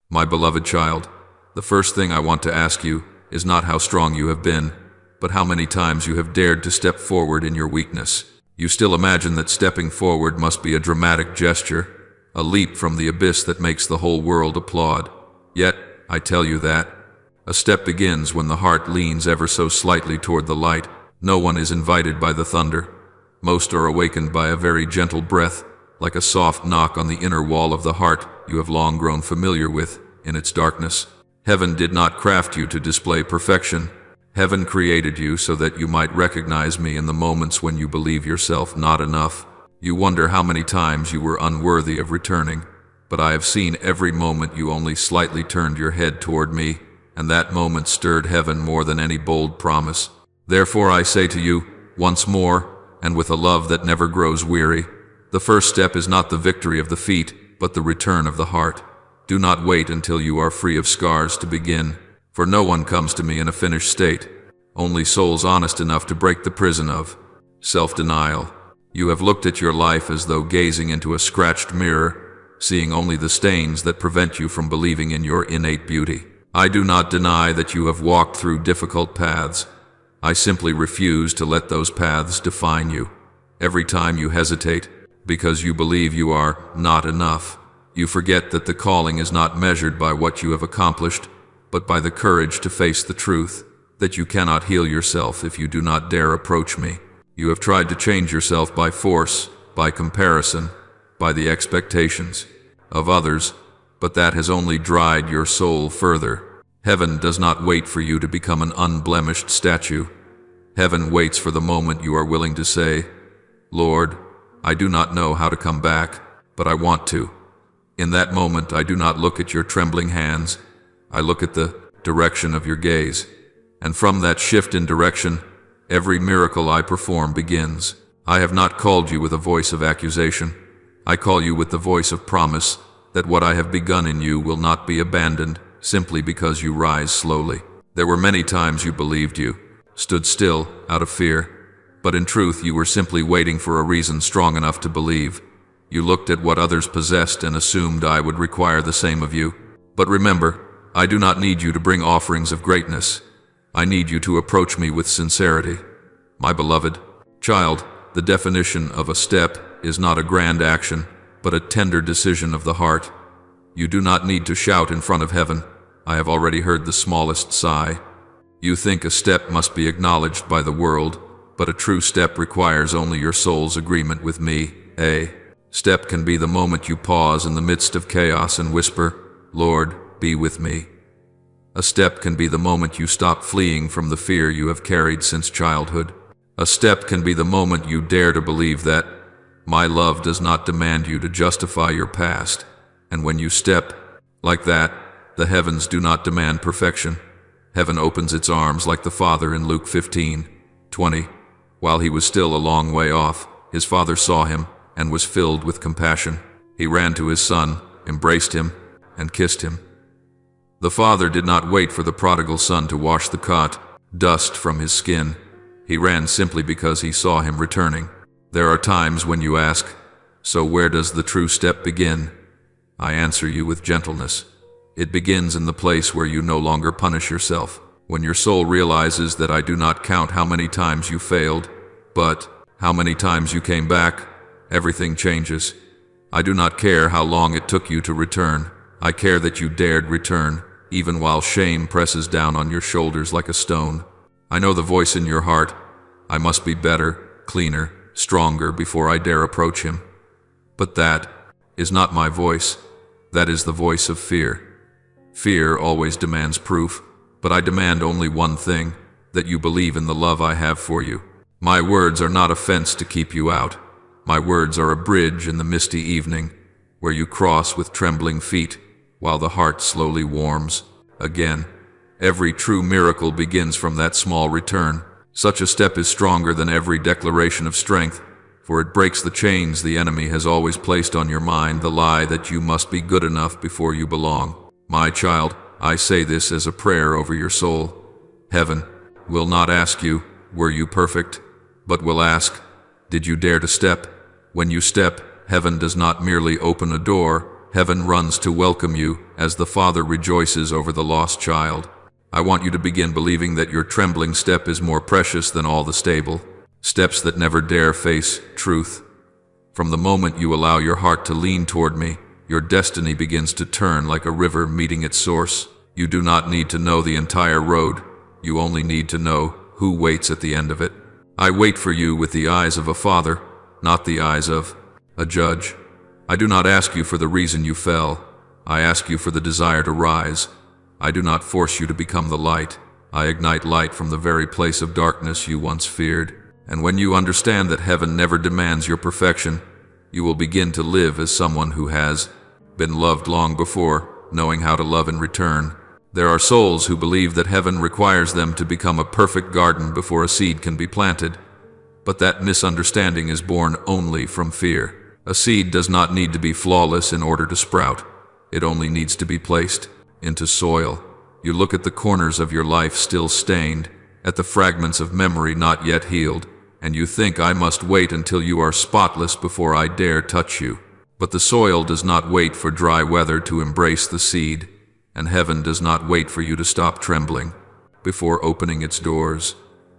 My beloved child, the first thing I want to ask you is not how strong you have been, but how many times you have dared to step forward in your weakness. You still imagine that stepping forward must be a dramatic gesture, a leap from the abyss that makes the whole world applaud. Yet, I tell you that a step begins when the heart leans ever so slightly toward the light. No one is invited by the thunder. Most are awakened by a very gentle breath, like a soft knock on the inner wall of the heart you have long grown familiar with in its darkness. Heaven did not craft you to display perfection. Heaven created you so that you might recognize me in the moments when you believe yourself not enough. You wonder how many times you were unworthy of returning, but I have seen every moment you only slightly turned your head toward me, and that moment stirred heaven more than any bold promise. Therefore I say to you, once more, and with a love that never grows weary, the first step is not the victory of the feet, but the return of the heart. Do not wait until you are free of scars to begin, for no one comes to me in a finished state, only souls honest enough to break the prison of self-denial. You have looked at your life as though gazing into a scratched mirror, seeing only the stains that prevent you from believing in your innate beauty. I do not deny that you have walked through difficult paths. I simply refuse to let those paths define you. Every time you hesitate, because you believe you are not enough, you forget that the calling is not measured by what you have accomplished, but by the courage to face the truth, that you cannot heal yourself if you do not dare approach me. You have tried to change yourself by force, by comparison, by the expectations of others, but that has only dried your soul further. Heaven does not wait for you to become an unblemished statue. Heaven waits for the moment you are willing to say, Lord, I do not know how to come back, but I want to. In that moment, I do not look at your trembling hands. I look at the direction of your gaze. And from that shift in direction, every miracle I perform begins. I have not called you with a voice of accusation. I call you with the voice of promise that what I have begun in you will not be abandoned simply because you rise slowly. There were many times you believed you stood still out of fear, but in truth you were simply waiting for a reason strong enough to believe. You looked at what others possessed and assumed I would require the same of you. But remember, I do not need you to bring offerings of greatness. I need you to approach me with sincerity. My beloved child, the definition of a step is not a grand action, but a tender decision of the heart. You do not need to shout in front of heaven. I have already heard the smallest sigh. You think a step must be acknowledged by the world, but a true step requires only your soul's agreement with me. A step can be the moment you pause in the midst of chaos and whisper, Lord, be with me. A step can be the moment you stop fleeing from the fear you have carried since childhood. A step can be the moment you dare to believe that my love does not demand you to justify your past. And when you step like that, the heavens do not demand perfection. Heaven opens its arms like the Father in Luke 15:20. While he was still a long way off, his father saw him and was filled with compassion. He ran to his son, embraced him, and kissed him. The father did not wait for the prodigal son to wash the dust from his skin. He ran simply because he saw him returning. There are times when you ask, so where does the true step begin? I answer you with gentleness. It begins in the place where you no longer punish yourself, when your soul realizes that I do not count how many times you failed, but how many times you came back. Everything changes. I do not care how long it took you to return. I care that you dared return, even while shame presses down on your shoulders like a stone. I know the voice in your heart. I must be better, cleaner, stronger before I dare approach him. But that is not my voice. That is the voice of fear. Fear always demands proof, but I demand only one thing, that you believe in the love I have for you. My words are not a fence to keep you out. My words are a bridge in the misty evening, where you cross with trembling feet, while the heart slowly warms again. Every true miracle begins from that small return. Such a step is stronger than every declaration of strength, for it breaks the chains the enemy has always placed on your mind, the lie that you must be good enough before you belong. My child, I say this as a prayer over your soul. Heaven will not ask you, were you perfect, but will ask, did you dare to step? When you step, heaven does not merely open a door, Heaven runs to welcome you, as the father rejoices over the lost child. I want you to begin believing that your trembling step is more precious than all the stable steps that never dare face truth. From the moment you allow your heart to lean toward me, your destiny begins to turn like a river meeting its source. You do not need to know the entire road. You only need to know who waits at the end of it. I wait for you with the eyes of a father, not the eyes of a judge. I do not ask you for the reason you fell. I ask you for the desire to rise. I do not force you to become the light. I ignite light from the very place of darkness you once feared. And when you understand that heaven never demands your perfection, you will begin to live as someone who has been loved long before, knowing how to love in return. There are souls who believe that heaven requires them to become a perfect garden before a seed can be planted. But that misunderstanding is born only from fear. A seed does not need to be flawless in order to sprout. It only needs to be placed into soil. You look at the corners of your life still stained, at the fragments of memory not yet healed, and you think, I must wait until you are spotless before I dare touch you. But the soil does not wait for dry weather to embrace the seed, and heaven does not wait for you to stop trembling before opening its doors.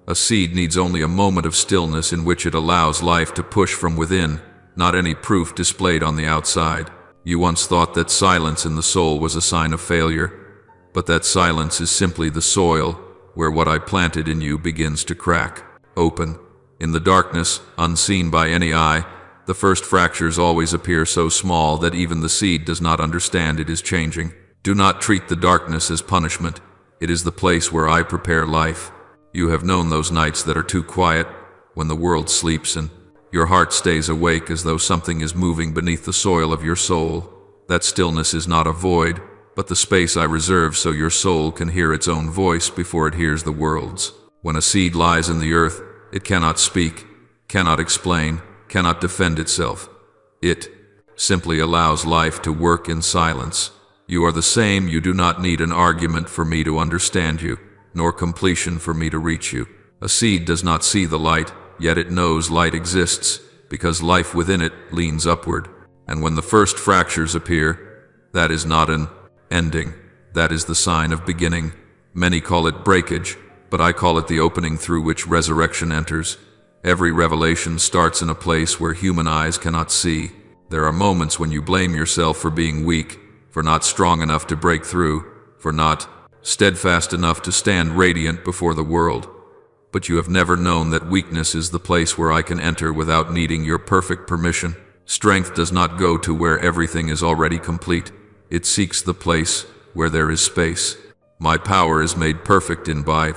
A seed needs only a moment of stillness in which it allows life to push from within, not any proof displayed on the outside. You once thought that silence in the soul was a sign of failure, but that silence is simply the soil where what I planted in you begins to crack open. In the darkness, unseen by any eye, the first fractures always appear so small that even the seed does not understand it is changing. Do not treat the darkness as punishment. It is the place where I prepare life. You have known those nights that are too quiet, when the world sleeps and your heart stays awake as though something is moving beneath the soil of your soul. That stillness is not a void, but the space I reserve so your soul can hear its own voice before it hears the world's. When a seed lies in the earth, it cannot speak, cannot explain, cannot defend itself. It simply allows life to work in silence. You are the same. You do not need an argument for me to understand you, nor completion for me to reach you. A seed does not see the light, yet it knows light exists, because life within it leans upward. And when the first fractures appear, that is not an ending. That is the sign of beginning. Many call it breakage, but I call it the opening through which resurrection enters. Every revelation starts in a place where human eyes cannot see. There are moments when you blame yourself for being weak, for not strong enough to break through, for not steadfast enough to stand radiant before the world. But you have never known that weakness is the place where I can enter without needing your perfect permission. Strength does not go to where everything is already complete. It seeks the place where there is space. My power is made perfect in by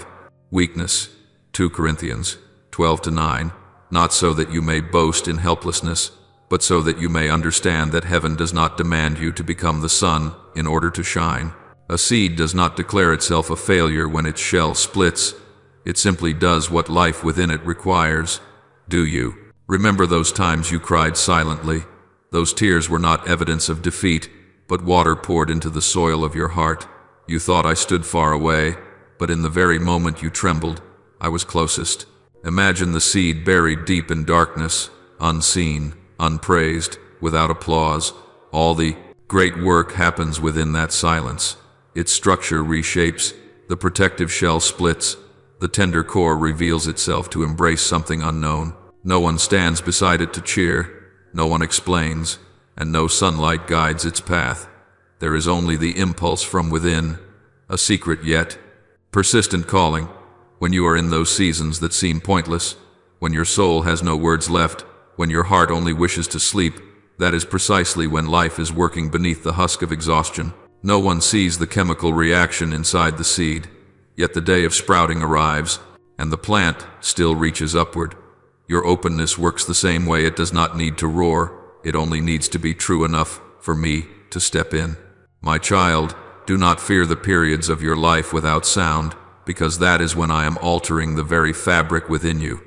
weakness. 2 Corinthians 12-9. Not so that you may boast in helplessness, but so that you may understand that heaven does not demand you to become the sun in order to shine. A seed does not declare itself a failure when its shell splits. It simply does what life within it requires. Do you remember those times you cried silently? Those tears were not evidence of defeat, but water poured into the soil of your heart. You thought I stood far away, but in the very moment you trembled, I was closest. Imagine the seed buried deep in darkness, unseen, unpraised, without applause. All the great work happens within that silence. Its structure reshapes, the protective shell splits, the tender core reveals itself to embrace something unknown. No one stands beside it to cheer, no one explains, and no sunlight guides its path. There is only the impulse from within, a secret yet persistent calling. When you are in those seasons that seem pointless, when your soul has no words left, when your heart only wishes to sleep, that is precisely when life is working beneath the husk of exhaustion. No one sees the chemical reaction inside the seed, yet the day of sprouting arrives, and the plant still reaches upward. Your openness works the same way. It does not need to roar, it only needs to be true enough for me to step in. My child, do not fear the periods of your life without sound, because that is when I am altering the very fabric within you.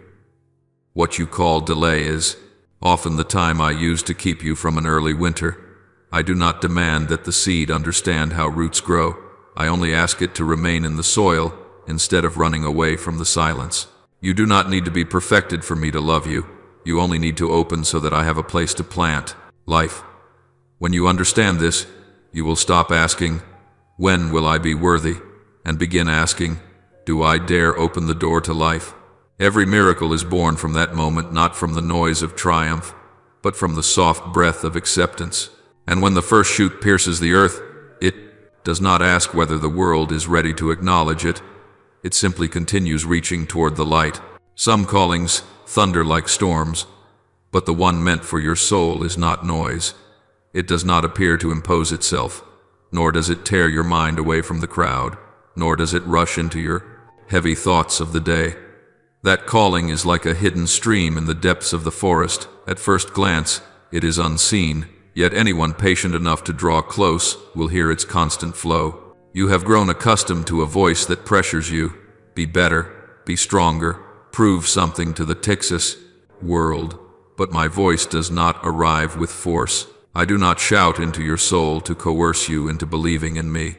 What you call delay is often the time I use to keep you from an early winter. I do not demand that the seed understand how roots grow. I only ask it to remain in the soil instead of running away from the silence. You do not need to be perfected for me to love you. You only need to open so that I have a place to plant life. When you understand this, you will stop asking, "When will I be worthy?" and begin asking, "Do I dare open the door to life?" Every miracle is born from that moment, not from the noise of triumph, but from the soft breath of acceptance. And when the first shoot pierces the earth, it does not ask whether the world is ready to acknowledge it. It simply continues reaching toward the light. Some callings thunder like storms, but the one meant for your soul is not noise. It does not appear to impose itself, nor does it tear your mind away from the crowd, nor does it rush into your heavy thoughts of the day. That calling is like a hidden stream in the depths of the forest. At first glance, it is unseen, yet anyone patient enough to draw close will hear its constant flow. You have grown accustomed to a voice that pressures you. Be better, be stronger, prove something to the Texas world. But my voice does not arrive with force. I do not shout into your soul to coerce you into believing in me.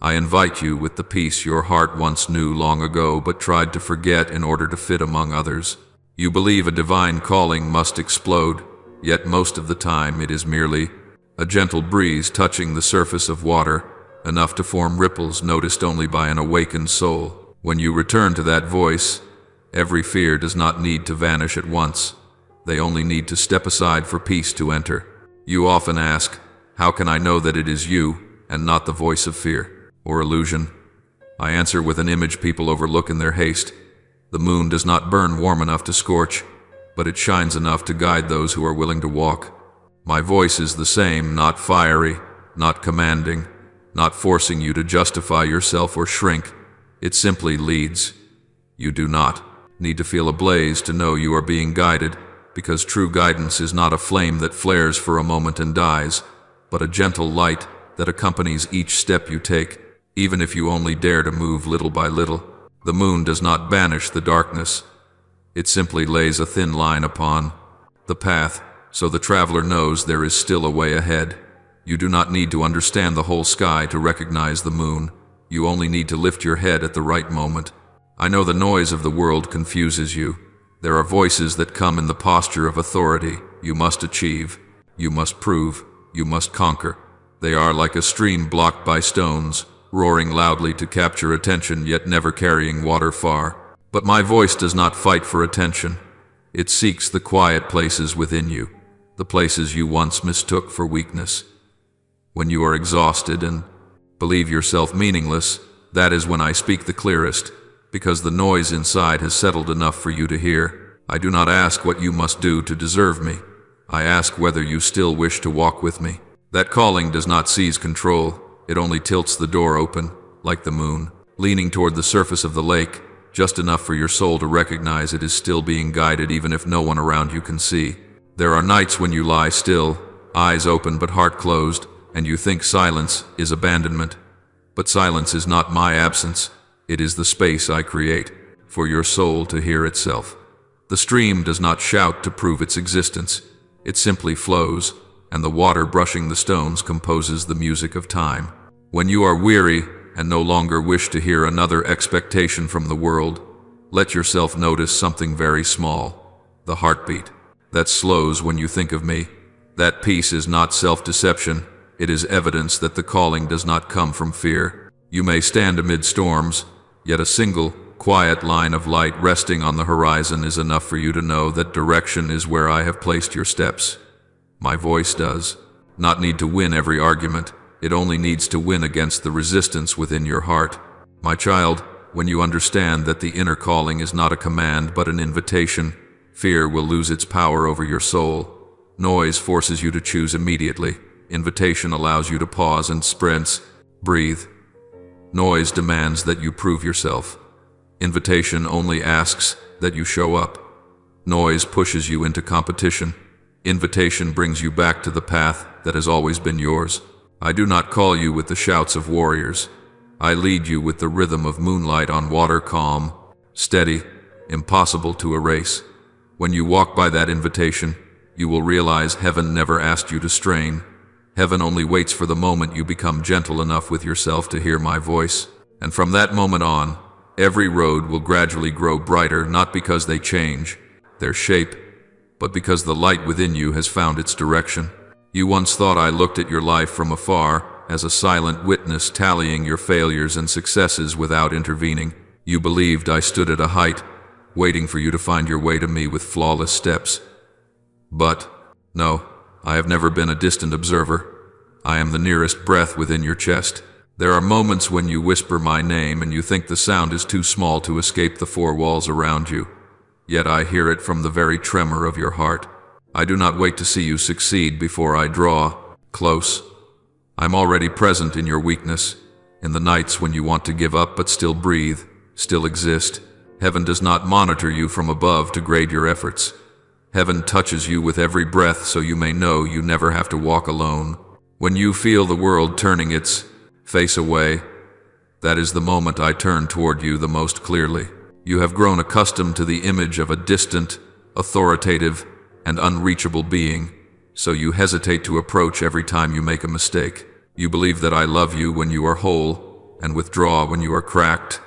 I invite you with the peace your heart once knew long ago but tried to forget in order to fit among others. You believe a divine calling must explode, yet most of the time it is merely a gentle breeze touching the surface of water, enough to form ripples noticed only by an awakened soul. When you return to that voice, every fear does not need to vanish at once. They only need to step aside for peace to enter. You often ask, "How can I know that it is you and not the voice of fear or illusion?" I answer with an image people overlook in their haste. The moon does not burn warm enough to scorch, but it shines enough to guide those who are willing to walk. My voice is the same, not fiery, not commanding, not forcing you to justify yourself or shrink. It simply leads. You do not need to feel ablaze to know you are being guided, because true guidance is not a flame that flares for a moment and dies, but a gentle light that accompanies each step you take, even if you only dare to move little by little. The moon does not banish the darkness. It simply lays a thin line upon the path, so the traveler knows there is still a way ahead. You do not need to understand the whole sky to recognize the moon. You only need to lift your head at the right moment. I know the noise of the world confuses you. There are voices that come in the posture of authority. You must achieve. You must prove. You must conquer. They are like a stream blocked by stones, roaring loudly to capture attention yet never carrying water far. But my voice does not fight for attention. It seeks the quiet places within you, the places you once mistook for weakness. When you are exhausted and believe yourself meaningless, that is when I speak the clearest, because the noise inside has settled enough for you to hear. I do not ask what you must do to deserve me. I ask whether you still wish to walk with me. That calling does not seize control. It only tilts the door open, like the moon, leaning toward the surface of the lake, just enough for your soul to recognize it is still being guided even if no one around you can see. There are nights when you lie still, eyes open but heart closed, and you think silence is abandonment. But silence is not my absence. It is the space I create for your soul to hear itself. The stream does not shout to prove its existence. It simply flows, and the water brushing the stones composes the music of time. When you are weary and no longer wish to hear another expectation from the world, let yourself notice something very small, the heartbeat that slows when you think of me. That peace is not self-deception. It is evidence that the calling does not come from fear. You may stand amid storms, yet a single, quiet line of light resting on the horizon is enough for you to know that direction is where I have placed your steps. My voice does not need to win every argument. It only needs to win against the resistance within your heart. My child, when you understand that the inner calling is not a command but an invitation, fear will lose its power over your soul. Noise forces you to choose immediately. Invitation allows you to pause and breathe. Noise demands that you prove yourself. Invitation only asks that you show up. Noise pushes you into competition. Invitation brings you back to the path that has always been yours. I do not call you with the shouts of warriors. I lead you with the rhythm of moonlight on water, calm, steady, impossible to erase. When you walk by that invitation, you will realize heaven never asked you to strain. Heaven only waits for the moment you become gentle enough with yourself to hear my voice. And from that moment on, every road will gradually grow brighter, not because they change their shape, but because the light within you has found its direction. You once thought I looked at your life from afar, as a silent witness tallying your failures and successes without intervening. You believed I stood at a height, waiting for you to find your way to me with flawless steps. But, no, I have never been a distant observer. I am the nearest breath within your chest. There are moments when you whisper my name and you think the sound is too small to escape the four walls around you. Yet I hear it from the very tremor of your heart. I do not wait to see you succeed before I draw close. I'm already present in your weakness, in the nights when you want to give up but still breathe, still exist. Heaven does not monitor you from above to grade your efforts. Heaven touches you with every breath so you may know you never have to walk alone. When you feel the world turning its face away, that is the moment I turn toward you the most clearly. You have grown accustomed to the image of a distant, authoritative, and unreachable being, so you hesitate to approach every time you make a mistake. You believe that I love you when you are whole, and withdraw when you are cracked.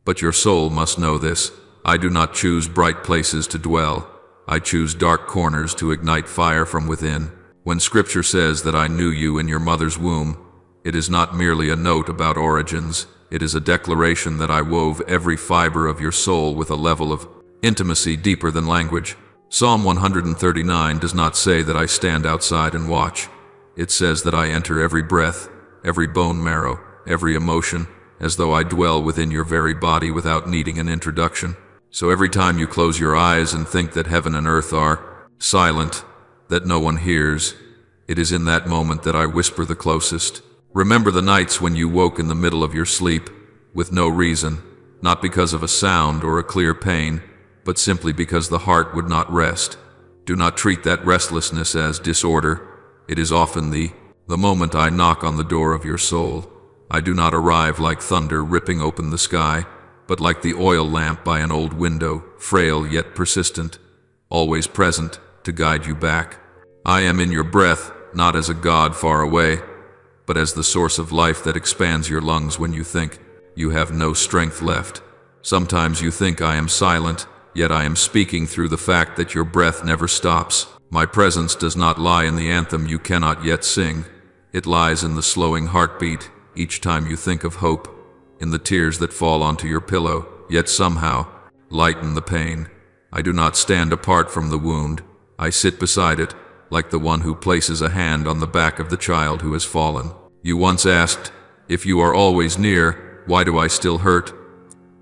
But your soul must know this. I do not choose bright places to dwell. I choose dark corners to ignite fire from within. When Scripture says that I knew you in your mother's womb, it is not merely a note about origins. It is a declaration that I wove every fiber of your soul with a level of intimacy deeper than language. Psalm 139 does not say that I stand outside and watch. It says that I enter every breath, every bone marrow, every emotion, as though I dwell within your very body without needing an introduction. So every time you close your eyes and think that heaven and earth are silent, that no one hears, it is in that moment that I whisper the closest. Remember the nights when you woke in the middle of your sleep, with no reason, not because of a sound or a clear pain, but simply because the heart would not rest. Do not treat that restlessness as disorder. It is often the moment I knock on the door of your soul. I do not arrive like thunder ripping open the sky, but like the oil lamp by an old window, frail yet persistent, always present to guide you back. I am in your breath, not as a god far away, but as the source of life that expands your lungs when you think you have no strength left. Sometimes you think I am silent, yet I am speaking through the fact that your breath never stops. My presence does not lie in the anthem you cannot yet sing. It lies in the slowing heartbeat each time you think of hope, in the tears that fall onto your pillow, yet somehow lighten the pain. I do not stand apart from the wound. I sit beside it, like the one who places a hand on the back of the child who has fallen. You once asked, if you are always near, why do I still hurt?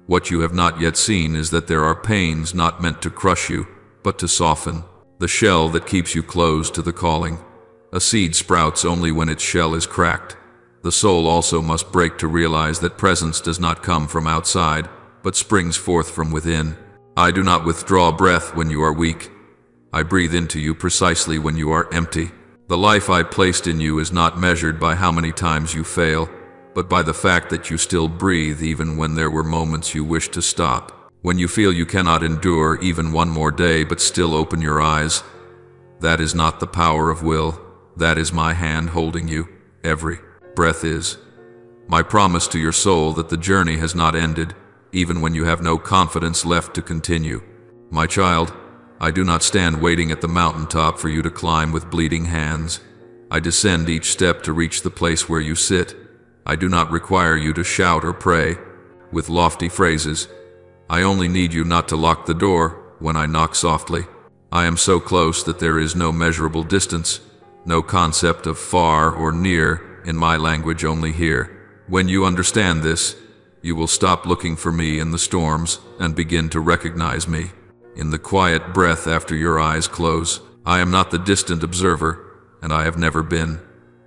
What you have not yet seen is that there are pains not meant to crush you, but to soften. The shell that keeps you closed to the calling. A seed sprouts only when its shell is cracked. The soul also must break to realize that presence does not come from outside, but springs forth from within. I do not withdraw breath when you are weak. I breathe into you precisely when you are empty. The life I placed in you is not measured by how many times you fail, but by the fact that you still breathe even when there were moments you wished to stop. When you feel you cannot endure even one more day but still open your eyes, that is not the power of will. That is my hand holding you. Every breath is my promise to your soul that the journey has not ended, even when you have no confidence left to continue. My child, I do not stand waiting at the mountaintop for you to climb with bleeding hands. I descend each step to reach the place where you sit. I do not require you to shout or pray with lofty phrases. I only need you not to lock the door when I knock softly. I am so close that there is no measurable distance, no concept of far or near in my language, only here. When you understand this, you will stop looking for me in the storms and begin to recognize me in the quiet breath after your eyes close. I am not the distant observer, and I have never been.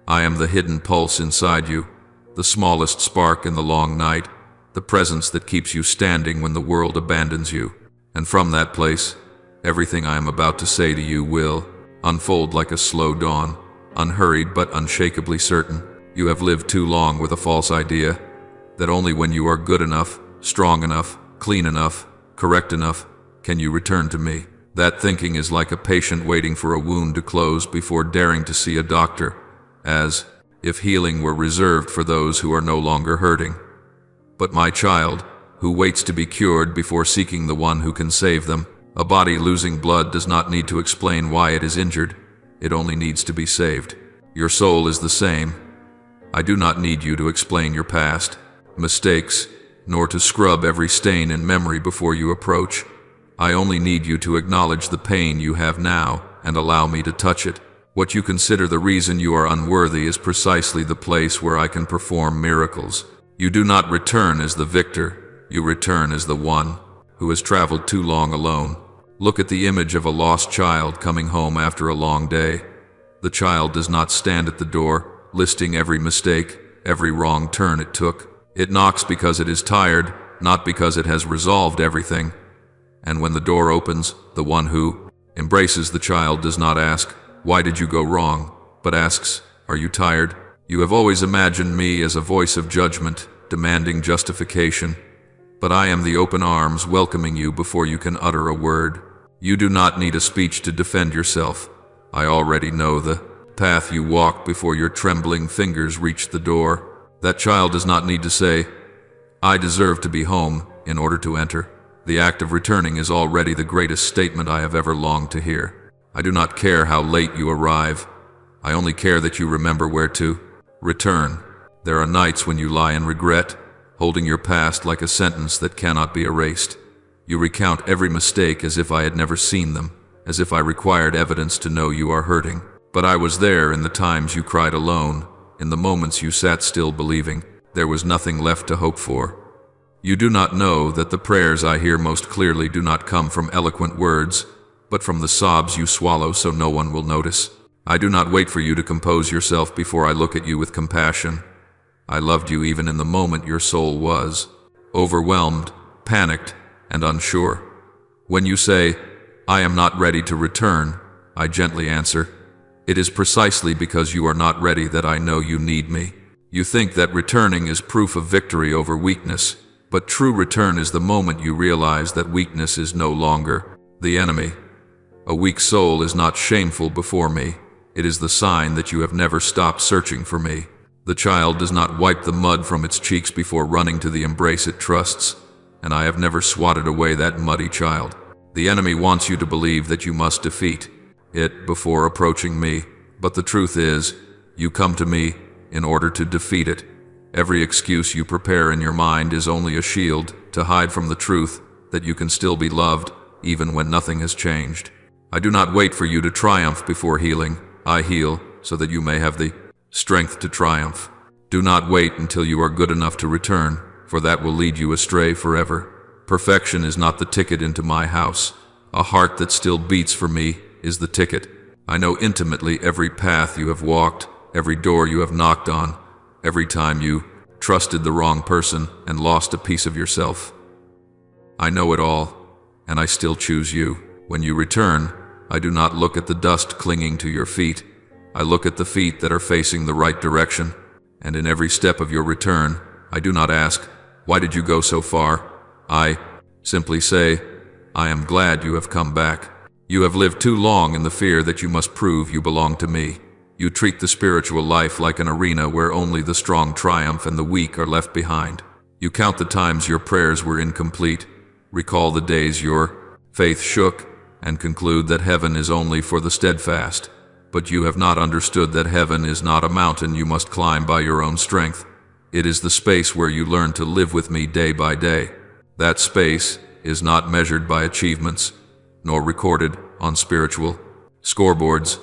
I am the hidden pulse inside you, the smallest spark in the long night, the presence that keeps you standing when the world abandons you. And from that place, everything I am about to say to you will unfold like a slow dawn, unhurried but unshakably certain. You have lived too long with a false idea that only when you are good enough, strong enough, clean enough, correct enough, can you return to me. That thinking is like a patient waiting for a wound to close before daring to see a doctor, as if healing were reserved for those who are no longer hurting. But my child, who waits to be cured before seeking the one who can save them, a body losing blood does not need to explain why it is injured. It only needs to be saved. Your soul is the same. I do not need you to explain your past, mistakes, nor to scrub every stain in memory before you approach. I only need you to acknowledge the pain you have now and allow me to touch it. What you consider the reason you are unworthy is precisely the place where I can perform miracles. You do not return as the victor, you return as the one who has traveled too long alone. Look at the image of a lost child coming home after a long day. The child does not stand at the door, listing every mistake, every wrong turn it took. It knocks because it is tired, not because it has resolved everything. And when the door opens, the one who embraces the child does not ask, "Why did you go wrong?" but asks, "Are you tired?" You have always imagined me as a voice of judgment, demanding justification. But I am the open arms welcoming you before you can utter a word. You do not need a speech to defend yourself. I already know the path you walked before your trembling fingers reached the door. That child does not need to say, "I deserve to be home," in order to enter. The act of returning is already the greatest statement I have ever longed to hear. I do not care how late you arrive. I only care that you remember where to return. There are nights when you lie in regret, holding your past like a sentence that cannot be erased. You recount every mistake as if I had never seen them, as if I required evidence to know you are hurting. But I was there in the times you cried alone, in the moments you sat still believing there was nothing left to hope for. You do not know that the prayers I hear most clearly do not come from eloquent words, but from the sobs you swallow so no one will notice. I do not wait for you to compose yourself before I look at you with compassion. I loved you even in the moment your soul was overwhelmed, panicked, and unsure. When you say, "I am not ready to return," I gently answer, "It is precisely because you are not ready that I know you need me." You think that returning is proof of victory over weakness, but true return is the moment you realize that weakness is no longer the enemy. A weak soul is not shameful before me. It is the sign that you have never stopped searching for me. The child does not wipe the mud from its cheeks before running to the embrace it trusts, and I have never swatted away that muddy child. The enemy wants you to believe that you must defeat it before approaching me, but the truth is, you come to me in order to defeat it. Every excuse you prepare in your mind is only a shield to hide from the truth that you can still be loved, even when nothing has changed. I do not wait for you to triumph before healing. I heal so that you may have the strength to triumph. Do not wait until you are good enough to return, for that will lead you astray forever. Perfection is not the ticket into my house. A heart that still beats for me is the ticket. I know intimately every path you have walked, every door you have knocked on, every time you trusted the wrong person and lost a piece of yourself. I know it all, and I still choose you. When you return, I do not look at the dust clinging to your feet. I look at the feet that are facing the right direction, and in every step of your return, I do not ask, "Why did you go so far?" I simply say, "I am glad you have come back." You have lived too long in the fear that you must prove you belong to me. You treat the spiritual life like an arena where only the strong triumph and the weak are left behind. You count the times your prayers were incomplete, recall the days your faith shook, and conclude that heaven is only for the steadfast. But you have not understood that heaven is not a mountain you must climb by your own strength. It is the space where you learn to live with me day by day. That space is not measured by achievements, nor recorded on spiritual scoreboards.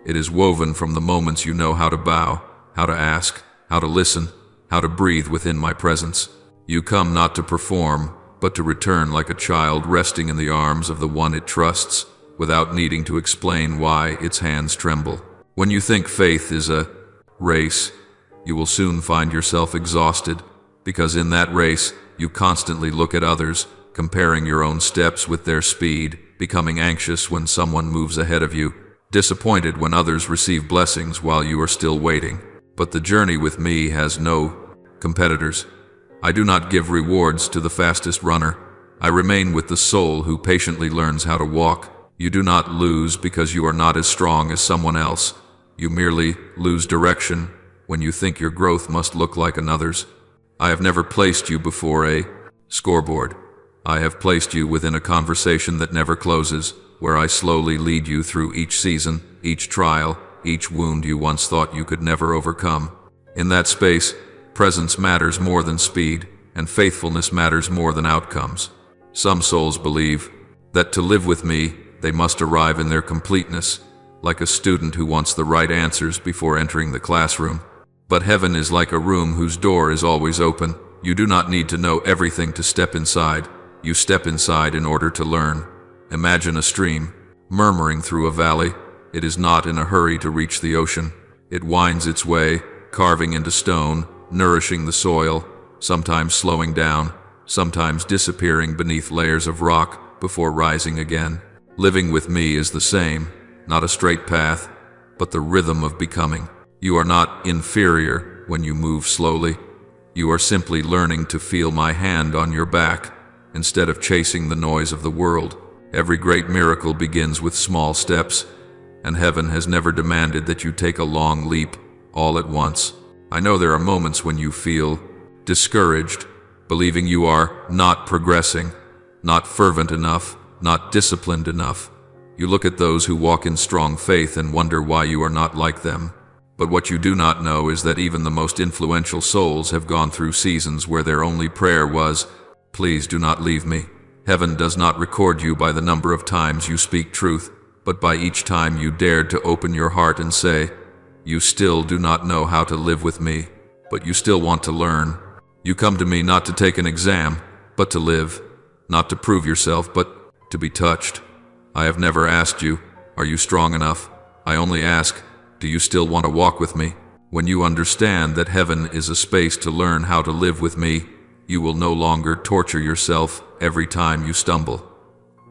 It is woven from the moments you know how to bow, how to ask, how to listen, how to breathe within my presence. You come not to perform, but to return like a child resting in the arms of the one it trusts, without needing to explain why its hands tremble. When you think faith is a race, you will soon find yourself exhausted, because in that race, you constantly look at others, comparing your own steps with their speed, becoming anxious when someone moves ahead of you, disappointed when others receive blessings while you are still waiting. But the journey with me has no competitors. I do not give rewards to the fastest runner. I remain with the soul who patiently learns how to walk. You do not lose because you are not as strong as someone else. You merely lose direction when you think your growth must look like another's. I have never placed you before a scoreboard. I have placed you within a conversation that never closes, where I slowly lead you through each season, each trial, each wound you once thought you could never overcome. In that space, presence matters more than speed, and faithfulness matters more than outcomes. Some souls believe that to live with me, they must arrive in their completeness, like a student who wants the right answers before entering the classroom. But heaven is like a room whose door is always open. You do not need to know everything to step inside. You step inside in order to learn. Imagine a stream, murmuring through a valley. It is not in a hurry to reach the ocean. It winds its way, carving into stone, nourishing the soil, sometimes slowing down, sometimes disappearing beneath layers of rock before rising again. Living with me is the same, not a straight path, but the rhythm of becoming. You are not inferior when you move slowly. You are simply learning to feel my hand on your back instead of chasing the noise of the world. Every great miracle begins with small steps, and heaven has never demanded that you take a long leap all at once. I know there are moments when you feel discouraged, believing you are not progressing, not fervent enough, not disciplined enough. You look at those who walk in strong faith and wonder why you are not like them. But what you do not know is that even the most influential souls have gone through seasons where their only prayer was, "Please do not leave me." Heaven does not record you by the number of times you speak truth, but by each time you dared to open your heart and say, "You still do not know how to live with me, but you still want to learn." You come to me not to take an exam, but to live, not to prove yourself, but to be touched. I have never asked you, "Are you strong enough?" I only ask, "Do you still want to walk with me?" When you understand that heaven is a space to learn how to live with me, you will no longer torture yourself every time you stumble.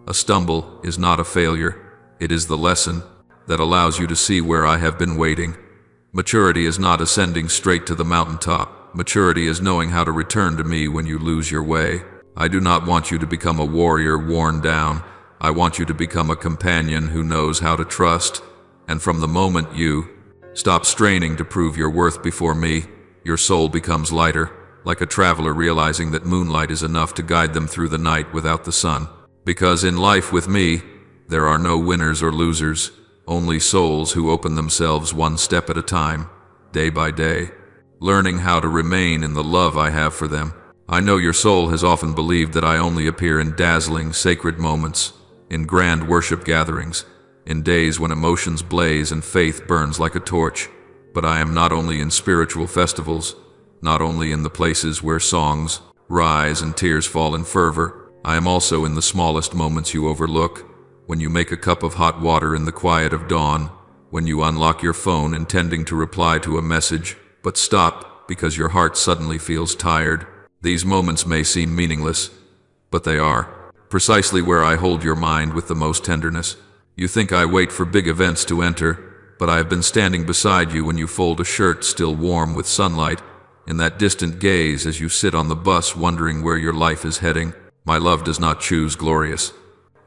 A stumble is not a failure. It is the lesson that allows you to see where I have been waiting. Maturity is not ascending straight to the mountaintop. Maturity is knowing how to return to me when you lose your way. I do not want you to become a warrior worn down. I want you to become a companion who knows how to trust. And from the moment you stop straining to prove your worth before me, your soul becomes lighter, like a traveler realizing that moonlight is enough to guide them through the night without the sun. Because in life with me, there are no winners or losers, only souls who open themselves one step at a time, day by day, learning how to remain in the love I have for them. I know your soul has often believed that I only appear in dazzling, sacred moments, in grand worship gatherings, in days when emotions blaze and faith burns like a torch. But I am not only in spiritual festivals, not only in the places where songs rise and tears fall in fervor. I am also in the smallest moments you overlook, when you make a cup of hot water in the quiet of dawn, when you unlock your phone intending to reply to a message, but stop because your heart suddenly feels tired. These moments may seem meaningless, but they are precisely where I hold your mind with the most tenderness. You think I wait for big events to enter, but I have been standing beside you when you fold a shirt still warm with sunlight, in that distant gaze as you sit on the bus wondering where your life is heading. My love does not choose glorious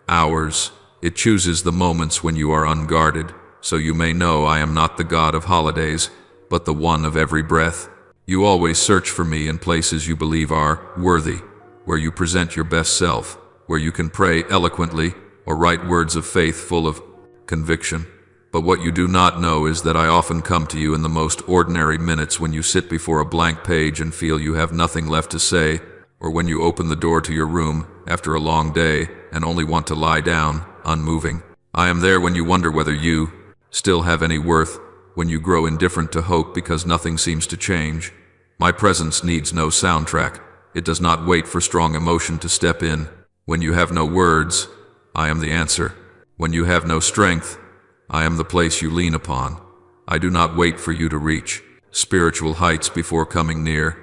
hours. It chooses the moments when you are unguarded, so you may know I am not the god of holidays, but the one of every breath. You always search for me in places you believe are worthy, where you present your best self, where you can pray eloquently or write words of faith full of conviction. But what you do not know is that I often come to you in the most ordinary minutes, when you sit before a blank page and feel you have nothing left to say, or when you open the door to your room after a long day and only want to lie down, unmoving. I am there when you wonder whether you still have any worth, when you grow indifferent to hope because nothing seems to change. My presence needs no soundtrack. It does not wait for strong emotion to step in. When you have no words, I am the answer. When you have no strength, I am the place you lean upon. I do not wait for you to reach spiritual heights before coming near.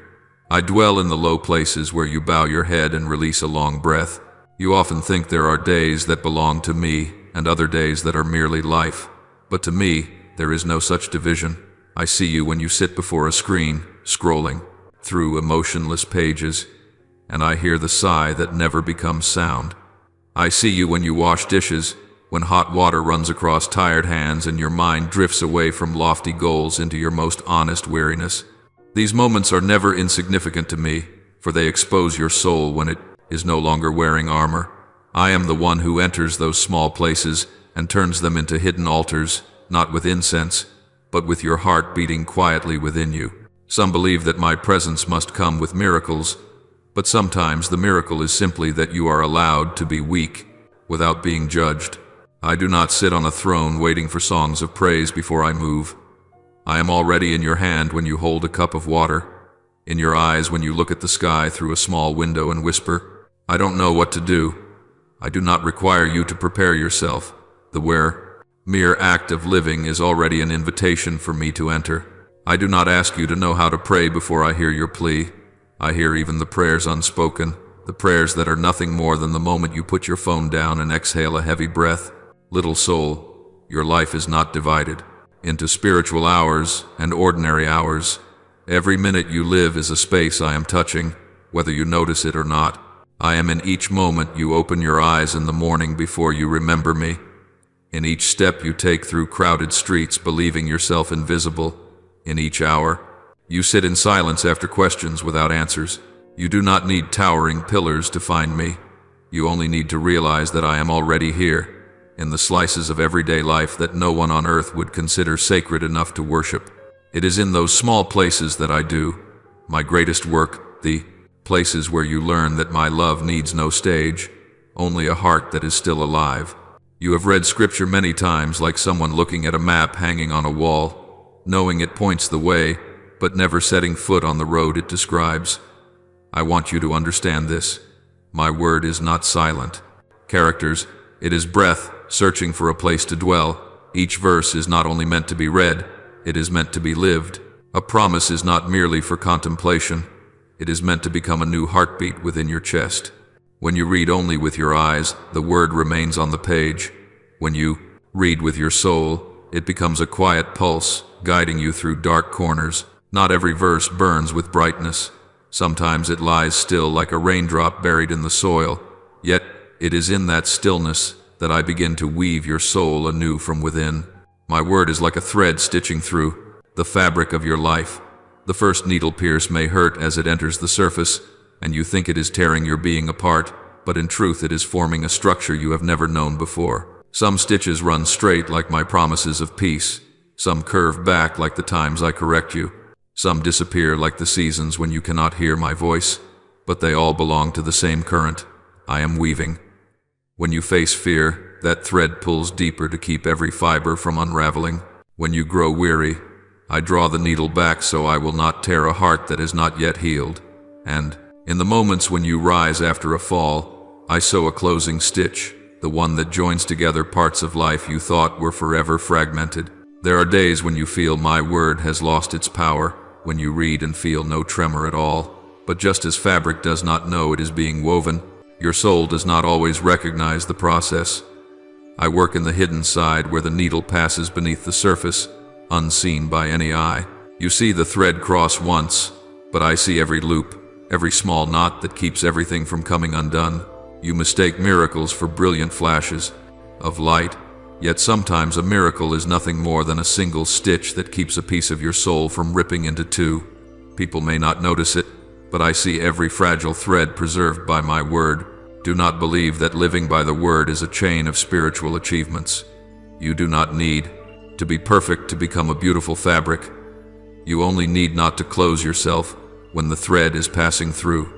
I dwell in the low places where you bow your head and release a long breath. You often think there are days that belong to me and other days that are merely life. But to me, there is no such division. I see you when you sit before a screen, scrolling through emotionless pages, and I hear the sigh that never becomes sound. I see you when you wash dishes, when hot water runs across tired hands and your mind drifts away from lofty goals into your most honest weariness. These moments are never insignificant to me, for they expose your soul when it is no longer wearing armor. I am the one who enters those small places and turns them into hidden altars, not with incense, but with your heart beating quietly within you. Some believe that my presence must come with miracles, but sometimes the miracle is simply that you are allowed to be weak without being judged. I do not sit on a throne waiting for songs of praise before I move. I am already in your hand when you hold a cup of water, in your eyes when you look at the sky through a small window and whisper, "I don't know what to do." I do not require you to prepare yourself. The mere act of living is already an invitation for me to enter. I do not ask you to know how to pray before I hear your plea. I hear even the prayers unspoken, the prayers that are nothing more than the moment you put your phone down and exhale a heavy breath. Little soul, your life is not divided into spiritual hours and ordinary hours. Every minute you live is a space I am touching, whether you notice it or not. I am in each moment you open your eyes in the morning before you remember me, in each step you take through crowded streets believing yourself invisible, in each hour. You sit in silence after questions without answers. You do not need towering pillars to find me. You only need to realize that I am already here, in the slices of everyday life that no one on earth would consider sacred enough to worship. It is in those small places that I do my greatest work, the places where you learn that my love needs no stage, only a heart that is still alive. You have read scripture many times like someone looking at a map hanging on a wall, knowing it points the way, but never setting foot on the road it describes. I want you to understand this. My word is not silent. Characters, it is breath, searching for a place to dwell. Each verse is not only meant to be read, it is meant to be lived. A promise is not merely for contemplation. It is meant to become a new heartbeat within your chest. When you read only with your eyes, the word remains on the page. When you read with your soul, it becomes a quiet pulse, guiding you through dark corners. Not every verse burns with brightness. Sometimes it lies still like a raindrop buried in the soil. Yet, it is in that stillness that I begin to weave your soul anew from within. My word is like a thread stitching through the fabric of your life. The first needle pierce may hurt as it enters the surface, and you think it is tearing your being apart, but in truth it is forming a structure you have never known before. Some stitches run straight like my promises of peace. Some curve back like the times I correct you. Some disappear like the seasons when you cannot hear my voice, but they all belong to the same current. I am weaving. When you face fear, that thread pulls deeper to keep every fiber from unraveling. When you grow weary, I draw the needle back so I will not tear a heart that is not yet healed. And, in the moments when you rise after a fall, I sew a closing stitch, the one that joins together parts of life you thought were forever fragmented. There are days when you feel my word has lost its power, when you read and feel no tremor at all. But just as fabric does not know it is being woven, your soul does not always recognize the process. I work in the hidden side where the needle passes beneath the surface, unseen by any eye. You see the thread cross once, but I see every loop, every small knot that keeps everything from coming undone. You mistake miracles for brilliant flashes of light, yet sometimes a miracle is nothing more than a single stitch that keeps a piece of your soul from ripping into two. People may not notice it, but I see every fragile thread preserved by my word. Do not believe that living by the word is a chain of spiritual achievements. You do not need to be perfect to become a beautiful fabric. You only need not to close yourself when the thread is passing through.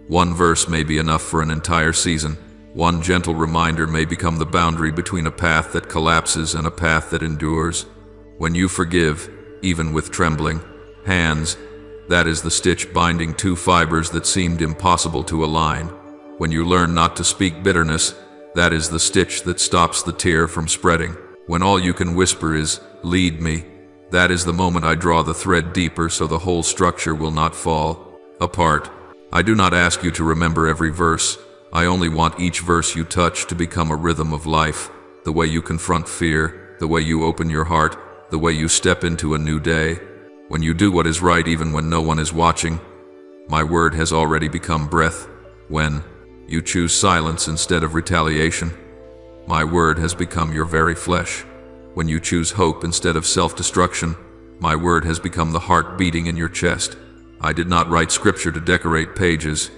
One verse may be enough for an entire season. One gentle reminder may become the boundary between a path that collapses and a path that endures. When you forgive, even with trembling hands, that is the stitch binding two fibers that seemed impossible to align. When you learn not to speak bitterness, that is the stitch that stops the tear from spreading. When all you can whisper is, "Lead me," that is the moment I draw the thread deeper so the whole structure will not fall apart. I do not ask you to remember every verse. I only want each verse you touch to become a rhythm of life, the way you confront fear, the way you open your heart, the way you step into a new day. When you do what is right even when no one is watching, my word has already become breath. When you choose silence instead of retaliation, my word has become your very flesh. When you choose hope instead of self-destruction, my word has become the heart beating in your chest. I did not write scripture to decorate pages.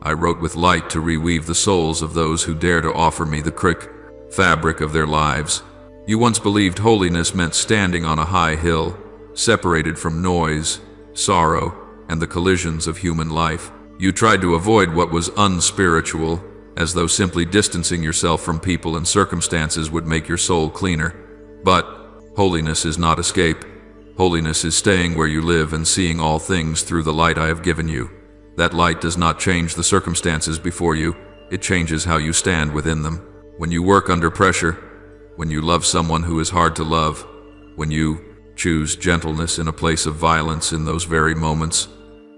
I wrote with light to reweave the souls of those who dare to offer me the fabric of their lives. You once believed holiness meant standing on a high hill, separated from noise, sorrow, and the collisions of human life. You tried to avoid what was unspiritual, as though simply distancing yourself from people and circumstances would make your soul cleaner. But holiness is not escape. Holiness is staying where you live and seeing all things through the light I have given you. That light does not change the circumstances before you, it changes how you stand within them. When you work under pressure, when you love someone who is hard to love, when you choose gentleness in a place of violence in those very moments,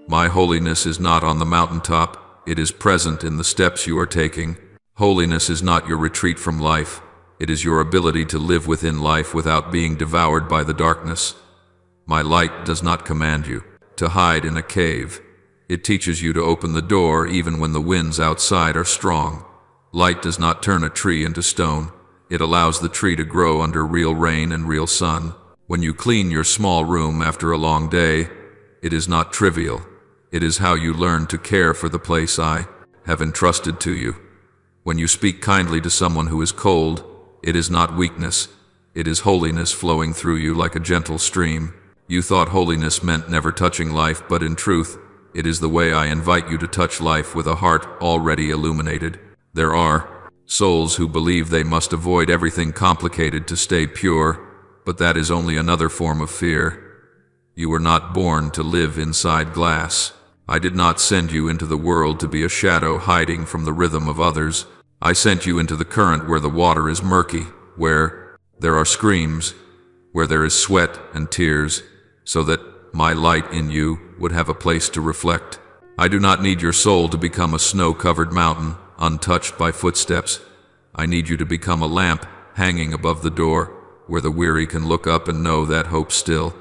my holiness is not on the mountaintop, it is present in the steps you are taking. Holiness is not your retreat from life, it is your ability to live within life without being devoured by the darkness. My light does not command you to hide in a cave. It teaches you to open the door even when the winds outside are strong. Light does not turn a tree into stone. It allows the tree to grow under real rain and real sun. When you clean your small room after a long day, it is not trivial. It is how you learn to care for the place I have entrusted to you. When you speak kindly to someone who is cold, it is not weakness. It is holiness flowing through you like a gentle stream. You thought holiness meant never touching life, but in truth, it is the way I invite you to touch life with a heart already illuminated. There are souls who believe they must avoid everything complicated to stay pure, but that is only another form of fear. You were not born to live inside glass. I did not send you into the world to be a shadow hiding from the rhythm of others. I sent you into the current where the water is murky, where there are screams, where there is sweat and tears, so that my light in you would have a place to reflect. I do not need your soul to become a snow-covered mountain, untouched by footsteps. I need you to become a lamp hanging above the door, where the weary can look up and know that hope still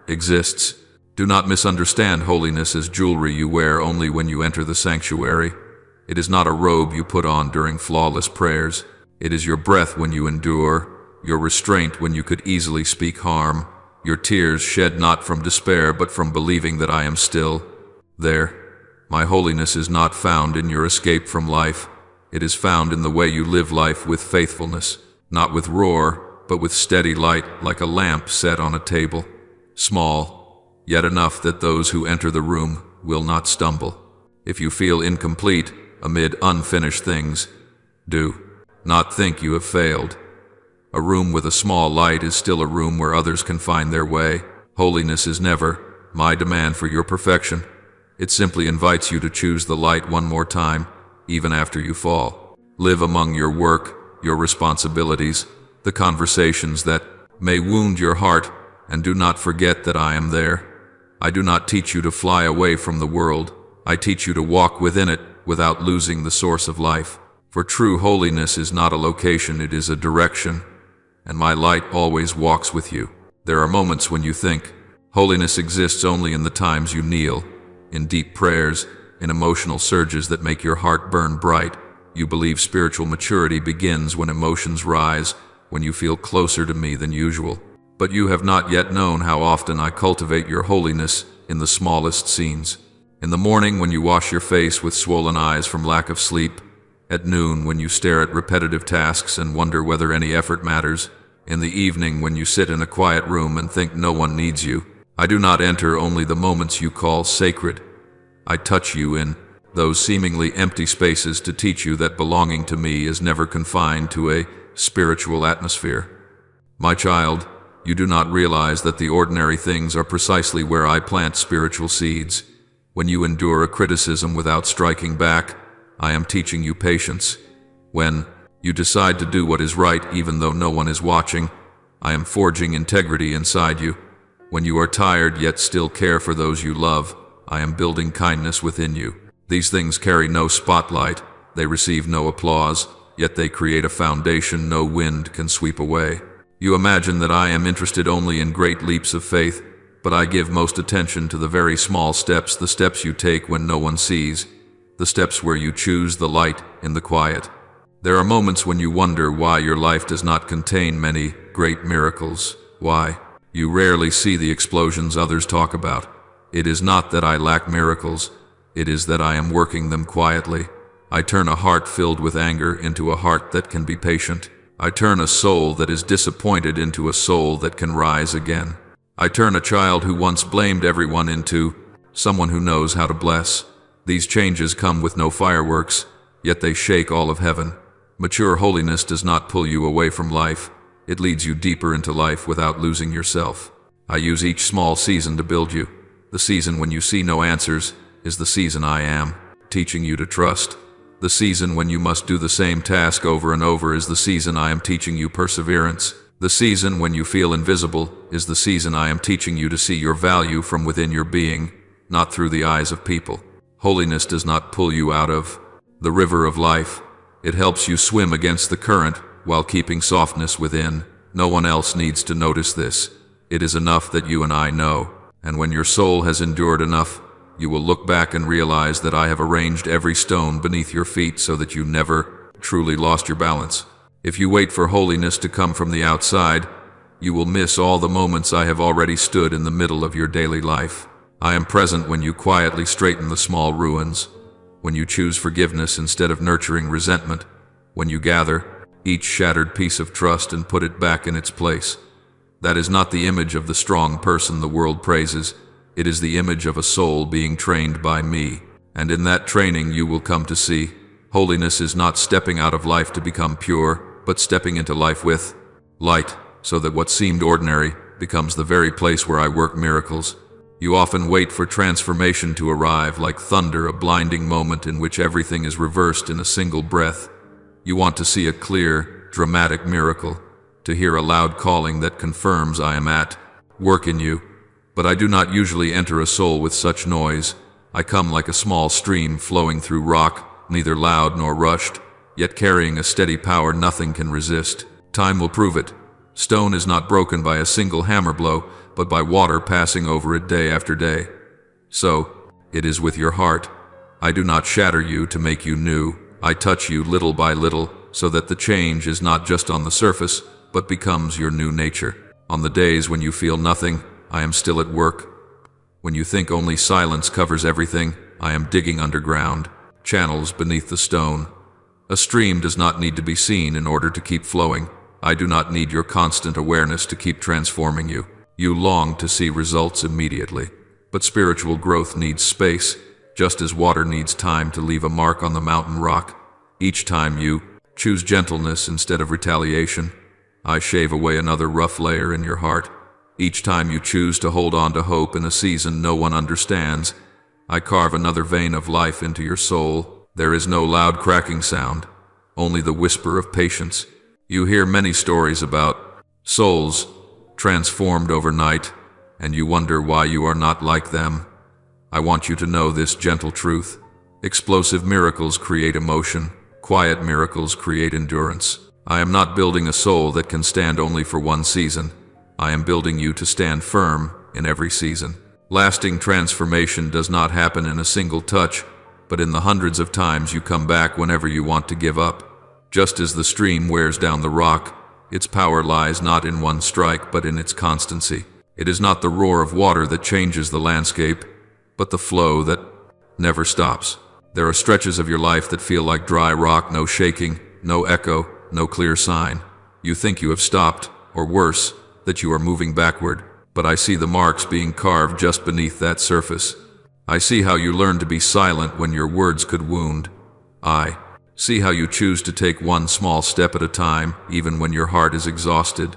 exists. Do not misunderstand holiness as jewelry you wear only when you enter the sanctuary. It is not a robe you put on during flawless prayers. It is your breath when you endure, your restraint when you could easily speak harm, your tears shed not from despair but from believing that I am still there. My holiness is not found in your escape from life. It is found in the way you live life with faithfulness, not with roar, but with steady light like a lamp set on a table, small, yet enough that those who enter the room will not stumble. If you feel incomplete amid unfinished things, do not think you have failed. A room with a small light is still a room where others can find their way. Holiness is never my demand for your perfection. It simply invites you to choose the light one more time, even after you fall. Live among your work, your responsibilities, the conversations that may wound your heart, and do not forget that I am there. I do not teach you to fly away from the world. I teach you to walk within it without losing the source of life. For true holiness is not a location, it is a direction. And my light always walks with you. There are moments when you think holiness exists only in the times you kneel, in deep prayers, in emotional surges that make your heart burn bright. You believe spiritual maturity begins when emotions rise, when you feel closer to me than usual. But you have not yet known how often I cultivate your holiness in the smallest scenes. In the morning when you wash your face with swollen eyes from lack of sleep, at noon when you stare at repetitive tasks and wonder whether any effort matters, in the evening when you sit in a quiet room and think no one needs you. I do not enter only the moments you call sacred. I touch you in those seemingly empty spaces to teach you that belonging to me is never confined to a spiritual atmosphere. My child, you do not realize that the ordinary things are precisely where I plant spiritual seeds. When you endure a criticism without striking back, I am teaching you patience. When you decide to do what is right even though no one is watching, I am forging integrity inside you. When you are tired yet still care for those you love, I am building kindness within you. These things carry no spotlight, they receive no applause, yet they create a foundation no wind can sweep away. You imagine that I am interested only in great leaps of faith, but I give most attention to the very small steps, the steps you take when no one sees, the steps where you choose the light in the quiet. There are moments when you wonder why your life does not contain many great miracles, why you rarely see the explosions others talk about. It is not that I lack miracles, It is that I am working them quietly. I turn a heart filled with anger into a heart that can be patient. I turn a soul that is disappointed into a soul that can rise again. I turn a child who once blamed everyone into someone who knows how to bless. These changes come with no fireworks, yet they shake all of heaven. Mature holiness does not pull you away from life. It leads you deeper into life without losing yourself. I use each small season to build you. The season when you see no answers is the season I am, teaching you to trust. The season when you must do the same task over and over is the season I am teaching you perseverance. The season when you feel invisible is the season I am teaching you to see your value from within your being, not through the eyes of people. Holiness does not pull you out of the river of life. It helps you swim against the current while keeping softness within. No one else needs to notice this. It is enough that you and I know. And when your soul has endured enough, you will look back and realize that I have arranged every stone beneath your feet so that you never truly lost your balance. If you wait for holiness to come from the outside, you will miss all the moments I have already stood in the middle of your daily life. I am present when you quietly straighten the small ruins, when you choose forgiveness instead of nurturing resentment, when you gather each shattered piece of trust and put it back in its place. That is not the image of the strong person the world praises. It is the image of a soul being trained by me. And in that training you will come to see, holiness is not stepping out of life to become pure, but stepping into life with light, so that what seemed ordinary becomes the very place where I work miracles. You often wait for transformation to arrive, like thunder, a blinding moment in which everything is reversed in a single breath. You want to see a clear, dramatic miracle, to hear a loud calling that confirms I am at work in you. But I do not usually enter a soul with such noise. I come like a small stream flowing through rock, neither loud nor rushed, yet carrying a steady power nothing can resist. Time will prove it. Stone is not broken by a single hammer blow, but by water passing over it day after day. So, it is with your heart. I do not shatter you to make you new. I touch you little by little, so that the change is not just on the surface, but becomes your new nature. On the days when you feel nothing, I am still at work. When you think only silence covers everything, I am digging underground, channels beneath the stone. A stream does not need to be seen in order to keep flowing. I do not need your constant awareness to keep transforming you. You long to see results immediately. But spiritual growth needs space, just as water needs time to leave a mark on the mountain rock. Each time you choose gentleness instead of retaliation, I shave away another rough layer in your heart. Each time you choose to hold on to hope in a season no one understands, I carve another vein of life into your soul. There is no loud cracking sound, only the whisper of patience. You hear many stories about souls transformed overnight, and you wonder why you are not like them. I want you to know this gentle truth. Explosive miracles create emotion. Quiet miracles create endurance. I am not building a soul that can stand only for one season. I am building you to stand firm in every season. Lasting transformation does not happen in a single touch, but in the hundreds of times you come back whenever you want to give up. Just as the stream wears down the rock, its power lies not in one strike, but in its constancy. It is not the roar of water that changes the landscape, but the flow that never stops. There are stretches of your life that feel like dry rock, no shaking, no echo, no clear sign. You think you have stopped, or worse, that you are moving backward, but I see the marks being carved just beneath that surface. I see how you learn to be silent when your words could wound. I see how you choose to take one small step at a time, even when your heart is exhausted.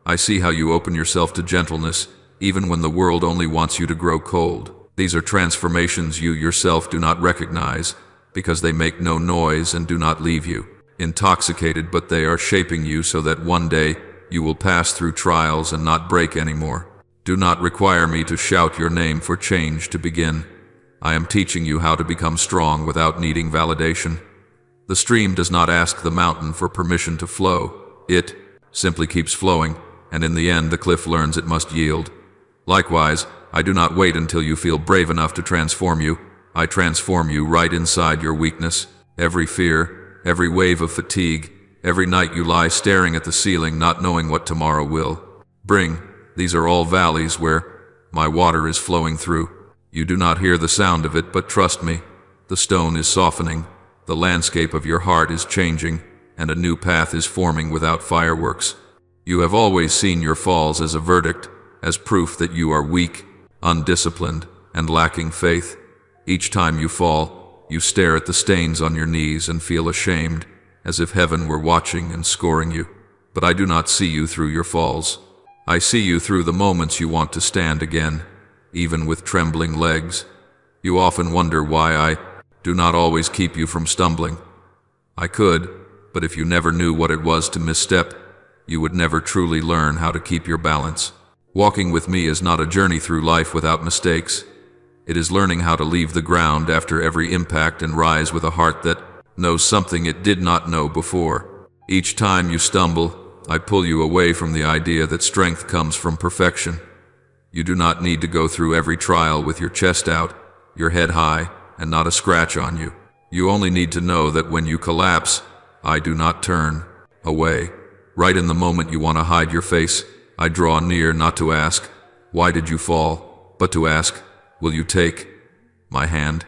I see how you open yourself to gentleness, even when the world only wants you to grow cold. These are transformations you yourself do not recognize, because they make no noise and do not leave you intoxicated, but they are shaping you so that one day you will pass through trials and not break anymore. Do not require me to shout your name for change to begin. I am teaching you how to become strong without needing validation. The stream does not ask the mountain for permission to flow. It simply keeps flowing, and in the end the cliff learns it must yield. Likewise, I do not wait until you feel brave enough to transform you. I transform you right inside your weakness. Every fear, every wave of fatigue, every night you lie staring at the ceiling not knowing what tomorrow will bring. These are all valleys where my water is flowing through. You do not hear the sound of it, but trust me, the stone is softening, the landscape of your heart is changing, and a new path is forming without fireworks. You have always seen your falls as a verdict, as proof that you are weak, undisciplined, and lacking faith. Each time you fall, you stare at the stains on your knees and feel ashamed, as if heaven were watching and scoring you. But I do not see you through your falls. I see you through the moments you want to stand again, even with trembling legs. You often wonder why I do not always keep you from stumbling. I could, but if you never knew what it was to misstep, you would never truly learn how to keep your balance. Walking with me is not a journey through life without mistakes. It is learning how to leave the ground after every impact and rise with a heart that knows something it did not know before. Each time you stumble, I pull you away from the idea that strength comes from perfection. You do not need to go through every trial with your chest out, your head high, and not a scratch on you. You only need to know that when you collapse, I do not turn away. Right in the moment you want to hide your face, I draw near not to ask, "Why did you fall?" but to ask, "Will you take my hand?"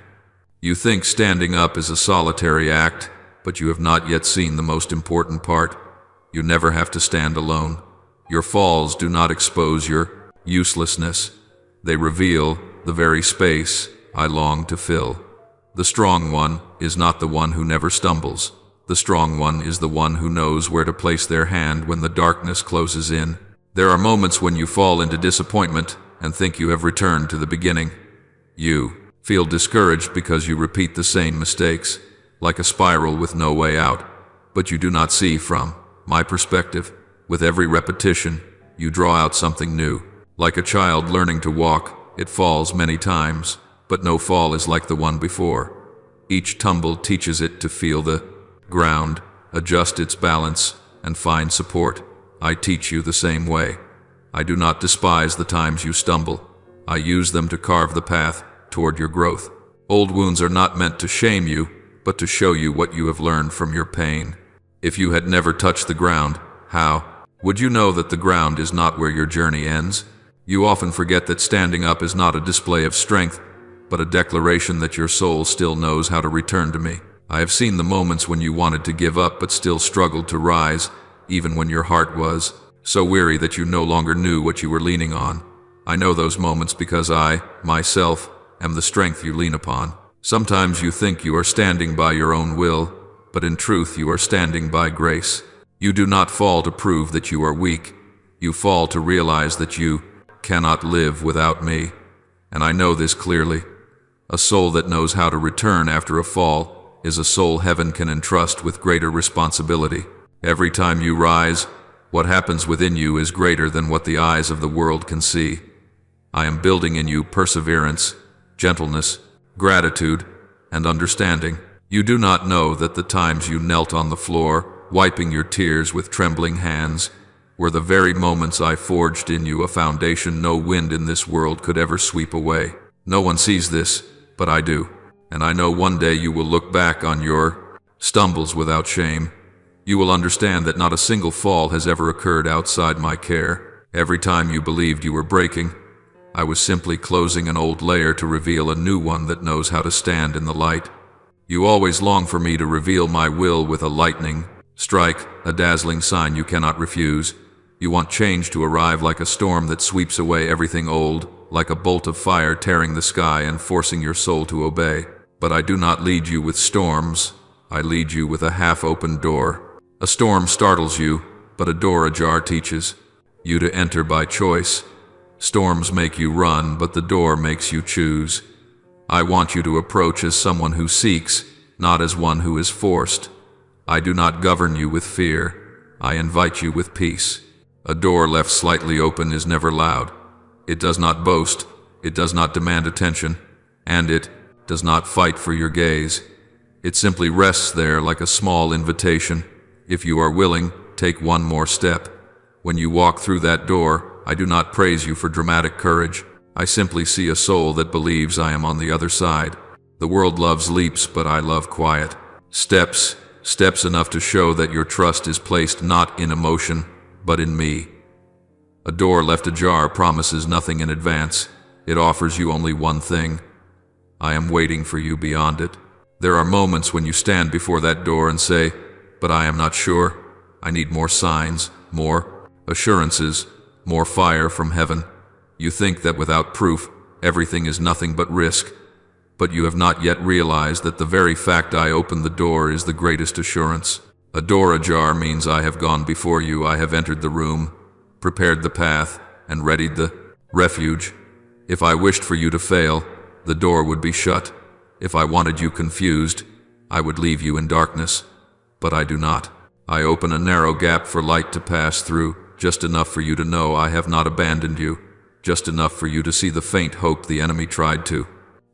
You think standing up is a solitary act, but you have not yet seen the most important part. You never have to stand alone. Your falls do not expose your uselessness. They reveal the very space I long to fill. The strong one is not the one who never stumbles. The strong one is the one who knows where to place their hand when the darkness closes in. There are moments when you fall into disappointment and think you have returned to the beginning. You feel discouraged because you repeat the same mistakes, like a spiral with no way out. But you do not see from my perspective. With every repetition, you draw out something new. Like a child learning to walk, it falls many times, but no fall is like the one before. Each tumble teaches it to feel the ground, adjust its balance, and find support. I teach you the same way. I do not despise the times you stumble. I use them to carve the path toward your growth. Old wounds are not meant to shame you, but to show you what you have learned from your pain. If you had never touched the ground, how would you know that the ground is not where your journey ends? You often forget that standing up is not a display of strength, but a declaration that your soul still knows how to return to me. I have seen the moments when you wanted to give up but still struggled to rise, even when your heart was so weary that you no longer knew what you were leaning on. I know those moments because I, myself, am the strength you lean upon. Sometimes you think you are standing by your own will, but in truth you are standing by grace. You do not fall to prove that you are weak. You fall to realize that you cannot live without me. And I know this clearly. A soul that knows how to return after a fall is a soul heaven can entrust with greater responsibility. Every time you rise, what happens within you is greater than what the eyes of the world can see. I am building in you perseverance, gentleness, gratitude, and understanding. You do not know that the times you knelt on the floor, wiping your tears with trembling hands, were the very moments I forged in you a foundation no wind in this world could ever sweep away. No one sees this, but I do. And I know one day you will look back on your stumbles without shame. You will understand that not a single fall has ever occurred outside my care. Every time you believed you were breaking, I was simply closing an old layer to reveal a new one that knows how to stand in the light. You always long for me to reveal my will with a lightning strike, a dazzling sign you cannot refuse. You want change to arrive like a storm that sweeps away everything old, like a bolt of fire tearing the sky and forcing your soul to obey. But I do not lead you with storms. I lead you with a half-open door. A storm startles you, but a door ajar teaches you to enter by choice. Storms make you run, but the door makes you choose. I want you to approach as someone who seeks, not as one who is forced. I do not govern you with fear. I invite you with peace. A door left slightly open is never loud. It does not boast. It does not demand attention. And it does not fight for your gaze. It simply rests there like a small invitation. If you are willing, take one more step. When you walk through that door, I do not praise you for dramatic courage. I simply see a soul that believes I am on the other side. The world loves leaps, but I love quiet. Steps enough to show that your trust is placed not in emotion, but in me. A door left ajar promises nothing in advance. It offers you only one thing. I am waiting for you beyond it. There are moments when you stand before that door and say, "But I am not sure. I need more signs, more assurances, more fire from heaven." You think that without proof, everything is nothing but risk. But you have not yet realized that the very fact I opened the door is the greatest assurance. A door ajar means I have gone before you, I have entered the room, prepared the path, and readied the refuge. If I wished for you to fail, the door would be shut. If I wanted you confused, I would leave you in darkness. But I do not. I open a narrow gap for light to pass through, just enough for you to know I have not abandoned you, just enough for you to see the faint hope the enemy tried to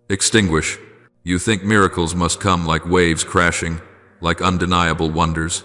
extinguish. You think miracles must come like waves crashing, like undeniable wonders.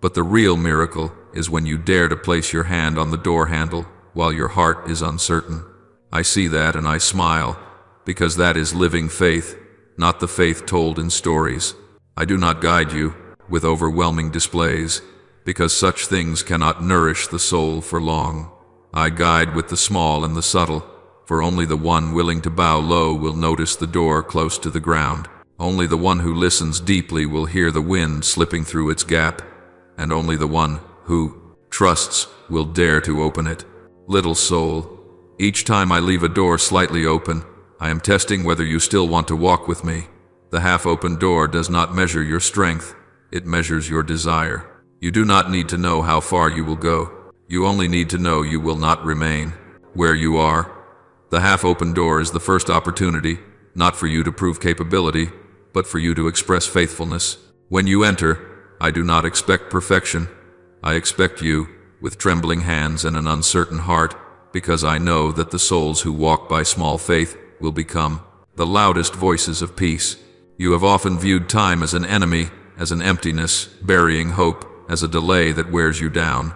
But the real miracle is when you dare to place your hand on the door handle while your heart is uncertain. I see that and I smile, because that is living faith, not the faith told in stories. I do not guide you with overwhelming displays, because such things cannot nourish the soul for long. I guide with the small and the subtle, for only the one willing to bow low will notice the door close to the ground. Only the one who listens deeply will hear the wind slipping through its gap, and only the one who trusts will dare to open it. Little soul, each time I leave a door slightly open, I am testing whether you still want to walk with me. The half-open door does not measure your strength, it measures your desire. You do not need to know how far you will go. You only need to know you will not remain where you are. The half-open door is the first opportunity, not for you to prove capability, but for you to express faithfulness. When you enter, I do not expect perfection. I expect you, with trembling hands and an uncertain heart, because I know that the souls who walk by small faith will become the loudest voices of peace. You have often viewed time as an enemy, as an emptiness, burying hope, as a delay that wears you down.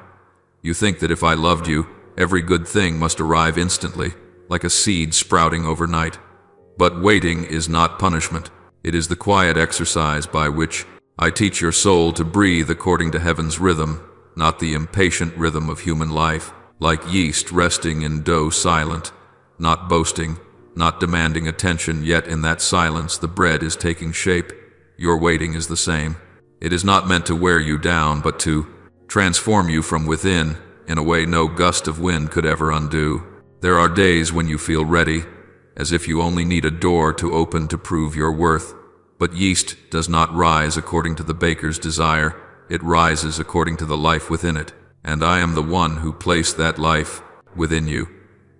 You think that if I loved you, every good thing must arrive instantly, like a seed sprouting overnight. But waiting is not punishment. It is the quiet exercise by which I teach your soul to breathe according to heaven's rhythm, not the impatient rhythm of human life, like yeast resting in dough silent, not boasting, not demanding attention, yet in that silence the bread is taking shape. Your waiting is the same. It is not meant to wear you down, but to transform you from within, in a way no gust of wind could ever undo. There are days when you feel ready, as if you only need a door to open to prove your worth. But yeast does not rise according to the baker's desire, it rises according to the life within it. And I am the one who placed that life within you.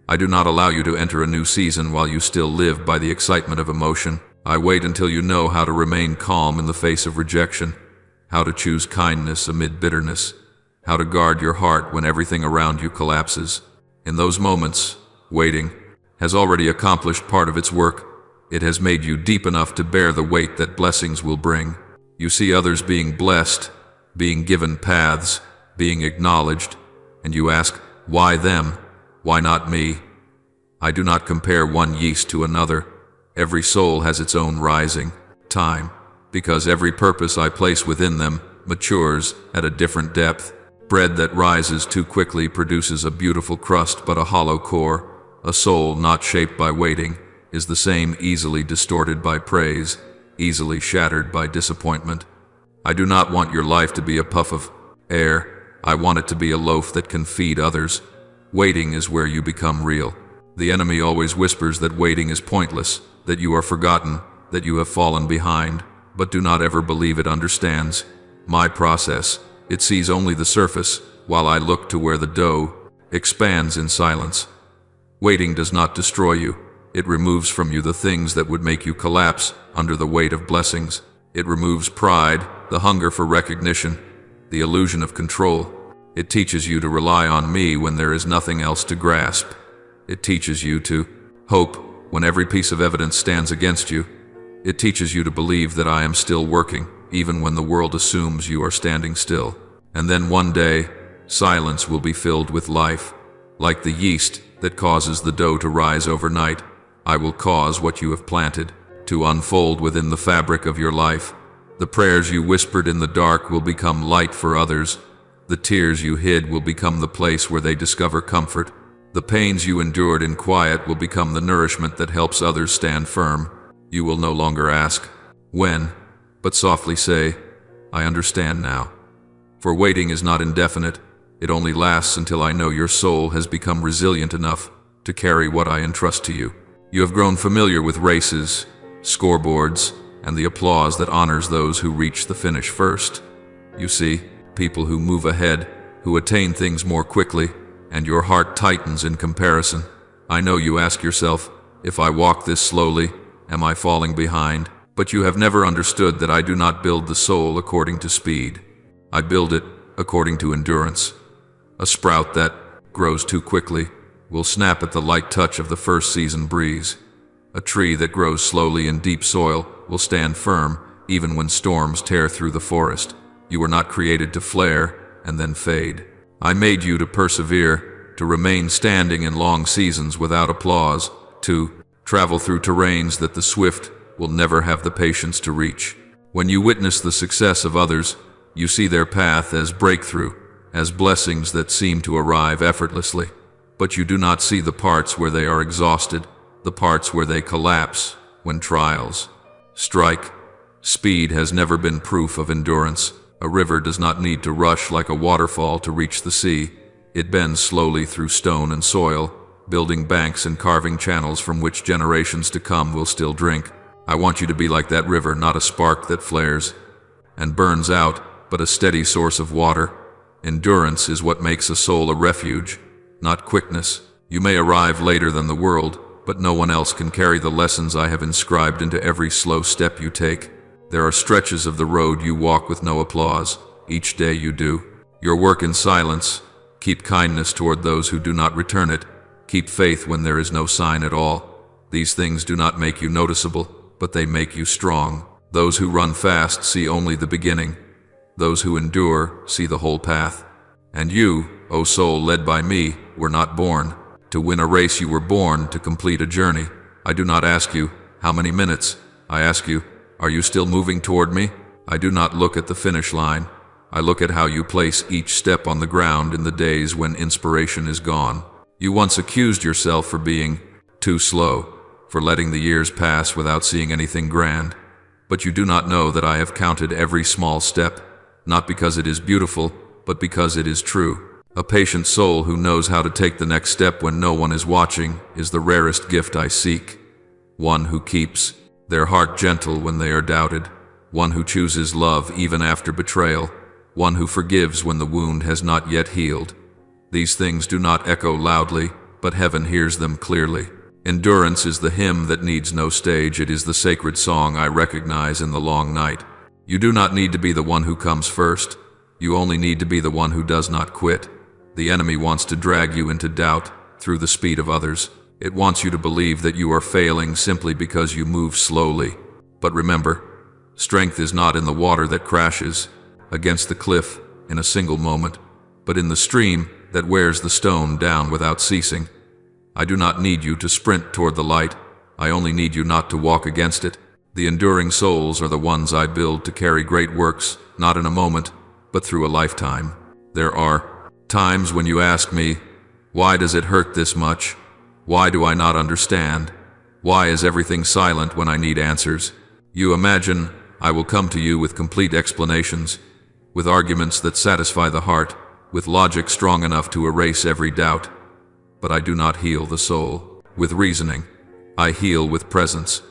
I do not allow you to enter a new season while you still live by the excitement of emotion. I wait until you know how to remain calm in the face of rejection, how to choose kindness amid bitterness, how to guard your heart when everything around you collapses. In those moments, waiting has already accomplished part of its work. It has made you deep enough to bear the weight that blessings will bring. You see others being blessed, being given paths, being acknowledged, and you ask, why them? Why not me? I do not compare one yeast to another. Every soul has its own rising time, because every purpose I place within them matures at a different depth. Bread that rises too quickly produces a beautiful crust but a hollow core. A soul not shaped by waiting is the same, easily distorted by praise, easily shattered by disappointment. I do not want your life to be a puff of air. I want it to be a loaf that can feed others. Waiting is where you become real. The enemy always whispers that waiting is pointless, that you are forgotten, that you have fallen behind, but do not ever believe it understands my process. It sees only the surface, while I look to where the dough expands in silence. Waiting does not destroy you. It removes from you the things that would make you collapse under the weight of blessings. It removes pride, the hunger for recognition, the illusion of control. It teaches you to rely on me when there is nothing else to grasp. It teaches you to hope when every piece of evidence stands against you. It teaches you to believe that I am still working, even when the world assumes you are standing still. And then one day, silence will be filled with life. Like the yeast that causes the dough to rise overnight, I will cause what you have planted to unfold within the fabric of your life. The prayers you whispered in the dark will become light for others. The tears you hid will become the place where they discover comfort. The pains you endured in quiet will become the nourishment that helps others stand firm. You will no longer ask, when, but softly say, I understand now. For waiting is not indefinite, it only lasts until I know your soul has become resilient enough to carry what I entrust to you. You have grown familiar with races, scoreboards, and the applause that honors those who reach the finish first. You see, people who move ahead, who attain things more quickly, and your heart tightens in comparison. I know you ask yourself, if I walk this slowly, am I falling behind? But you have never understood that I do not build the soul according to speed. I build it according to endurance. A sprout that grows too quickly will snap at the light touch of the first season breeze. A tree that grows slowly in deep soil will stand firm even when storms tear through the forest. You were not created to flare and then fade. I made you to persevere, to remain standing in long seasons without applause, to travel through terrains that the swift will never have the patience to reach. When you witness the success of others, you see their path as breakthrough, as blessings that seem to arrive effortlessly. But you do not see the parts where they are exhausted, the parts where they collapse when trials strike. Speed has never been proof of endurance. A river does not need to rush like a waterfall to reach the sea. It bends slowly through stone and soil, building banks and carving channels from which generations to come will still drink. I want you to be like that river, not a spark that flares and burns out, but a steady source of water. Endurance is what makes a soul a refuge, not quickness. You may arrive later than the world, but no one else can carry the lessons I have inscribed into every slow step you take. There are stretches of the road you walk with no applause. Each day you do your work in silence. Keep kindness toward those who do not return it. Keep faith when there is no sign at all. These things do not make you noticeable, but they make you strong. Those who run fast see only the beginning. Those who endure see the whole path. And you, O soul led by me, were not born to win a race. You were born to complete a journey. I do not ask you, how many minutes? I ask you, are you still moving toward me? I do not look at the finish line. I look at how you place each step on the ground in the days when inspiration is gone. You once accused yourself for being too slow, for letting the years pass without seeing anything grand. But you do not know that I have counted every small step, not because it is beautiful, but because it is true. A patient soul who knows how to take the next step when no one is watching is the rarest gift I seek. One who keeps their heart gentle when they are doubted. One who chooses love even after betrayal. One who forgives when the wound has not yet healed. These things do not echo loudly, but heaven hears them clearly. Endurance is the hymn that needs no stage. It is the sacred song I recognize in the long night. You do not need to be the one who comes first. You only need to be the one who does not quit. The enemy wants to drag you into doubt through the speed of others. It wants you to believe that you are failing simply because you move slowly. But remember, strength is not in the water that crashes against the cliff in a single moment, but in the stream that wears the stone down without ceasing. I do not need you to sprint toward the light. I only need you not to walk against it. The enduring souls are the ones I build to carry great works, not in a moment, but through a lifetime. There are times when you ask me, why does it hurt this much? Why do I not understand? Why is everything silent when I need answers? You imagine I will come to you with complete explanations, with arguments that satisfy the heart, with logic strong enough to erase every doubt. But I do not heal the soul with reasoning. I heal with presence.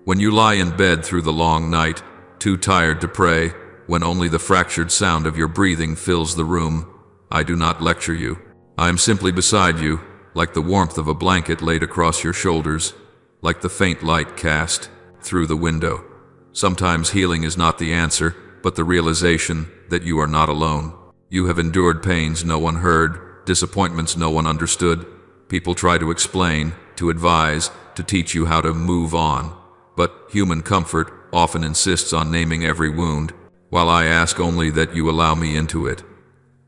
When you lie in bed through the long night, too tired to pray, when only the fractured sound of your breathing fills the room, I do not lecture you. I am simply beside you, like the warmth of a blanket laid across your shoulders, like the faint light cast through the window. Sometimes healing is not the answer, but the realization that you are not alone. You have endured pains no one heard, disappointments no one understood. People try to explain, to advise, to teach you how to move on. But human comfort often insists on naming every wound, while I ask only that you allow me into it.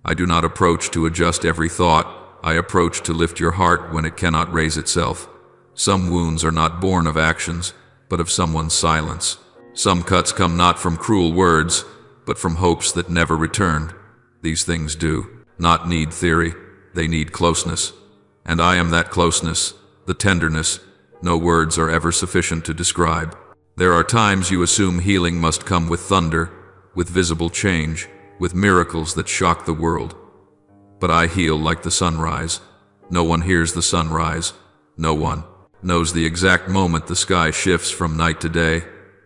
I do not approach to adjust every thought. I approach to lift your heart when it cannot raise itself. Some wounds are not born of actions, but of someone's silence. Some cuts come not from cruel words, but from hopes that never returned. These things do not need theory, they need closeness. And I am that closeness, the tenderness, no words are ever sufficient to describe. There are times you assume healing must come with thunder, with visible change, with miracles that shock the world. But I heal like the sunrise. No one hears the sunrise. No one knows the exact moment the sky shifts from night to day.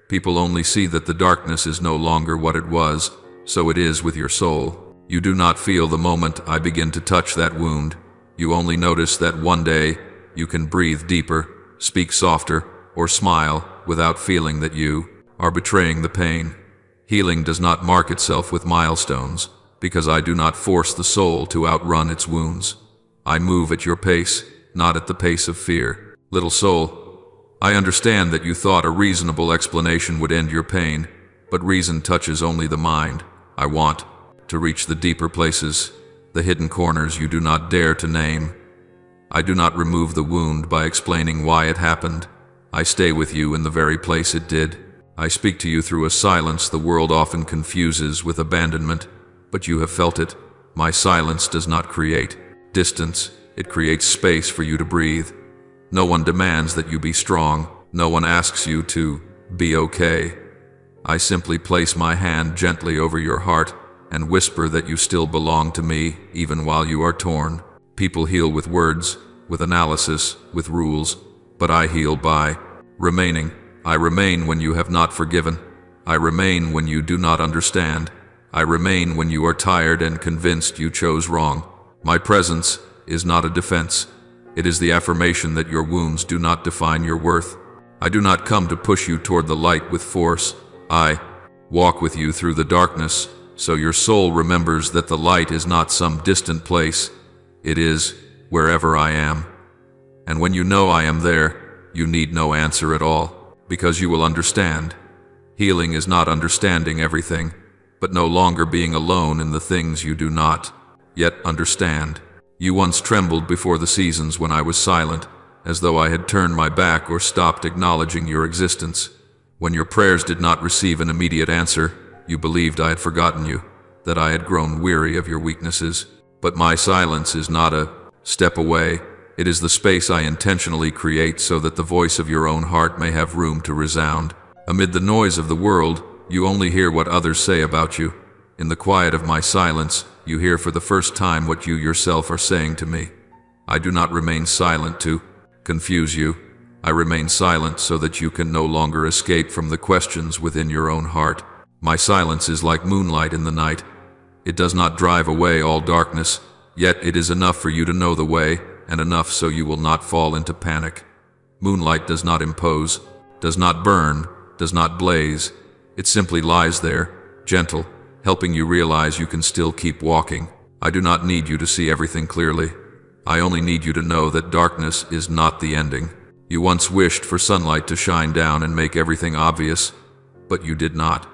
People only see that the darkness is no longer what it was, so it is with your soul. You do not feel the moment I begin to touch that wound. You only notice that one day you can breathe deeper, speak softer, or smile without feeling that you are betraying the pain. Healing does not mark itself with milestones, because I do not force the soul to outrun its wounds. I move at your pace, not at the pace of fear. Little soul, I understand that you thought a reasonable explanation would end your pain, but reason touches only the mind. I want to reach the deeper places, the hidden corners you do not dare to name. I do not remove the wound by explaining why it happened. I stay with you in the very place it did. I speak to you through a silence the world often confuses with abandonment, but you have felt it. My silence does not create distance, it creates space for you to breathe. No one demands that you be strong. No one asks you to be okay. I simply place my hand gently over your heart and whisper that you still belong to me, even while you are torn. People heal with words, with analysis, with rules, but I heal by remaining. I remain when you have not forgiven. I remain when you do not understand. I remain when you are tired and convinced you chose wrong. My presence is not a defense. It is the affirmation that your wounds do not define your worth. I do not come to push you toward the light with force. I walk with you through the darkness, so your soul remembers that the light is not some distant place. It is wherever I am. And when you know I am there, you need no answer at all, because you will understand. Healing is not understanding everything, but no longer being alone in the things you do not yet understand. You once trembled before the seasons when I was silent, as though I had turned my back or stopped acknowledging your existence. When your prayers did not receive an immediate answer, you believed I had forgotten you, that I had grown weary of your weaknesses. But my silence is not a step away. It is the space I intentionally create so that the voice of your own heart may have room to resound. Amid the noise of the world, you only hear what others say about you. In the quiet of my silence, you hear for the first time what you yourself are saying to me. I do not remain silent to confuse you. I remain silent so that you can no longer escape from the questions within your own heart. My silence is like moonlight in the night. It does not drive away all darkness, yet it is enough for you to know the way, and enough so you will not fall into panic. Moonlight does not impose, does not burn, does not blaze. It simply lies there, gentle, helping you realize you can still keep walking. I do not need you to see everything clearly. I only need you to know that darkness is not the ending. You once wished for sunlight to shine down and make everything obvious, but you did not.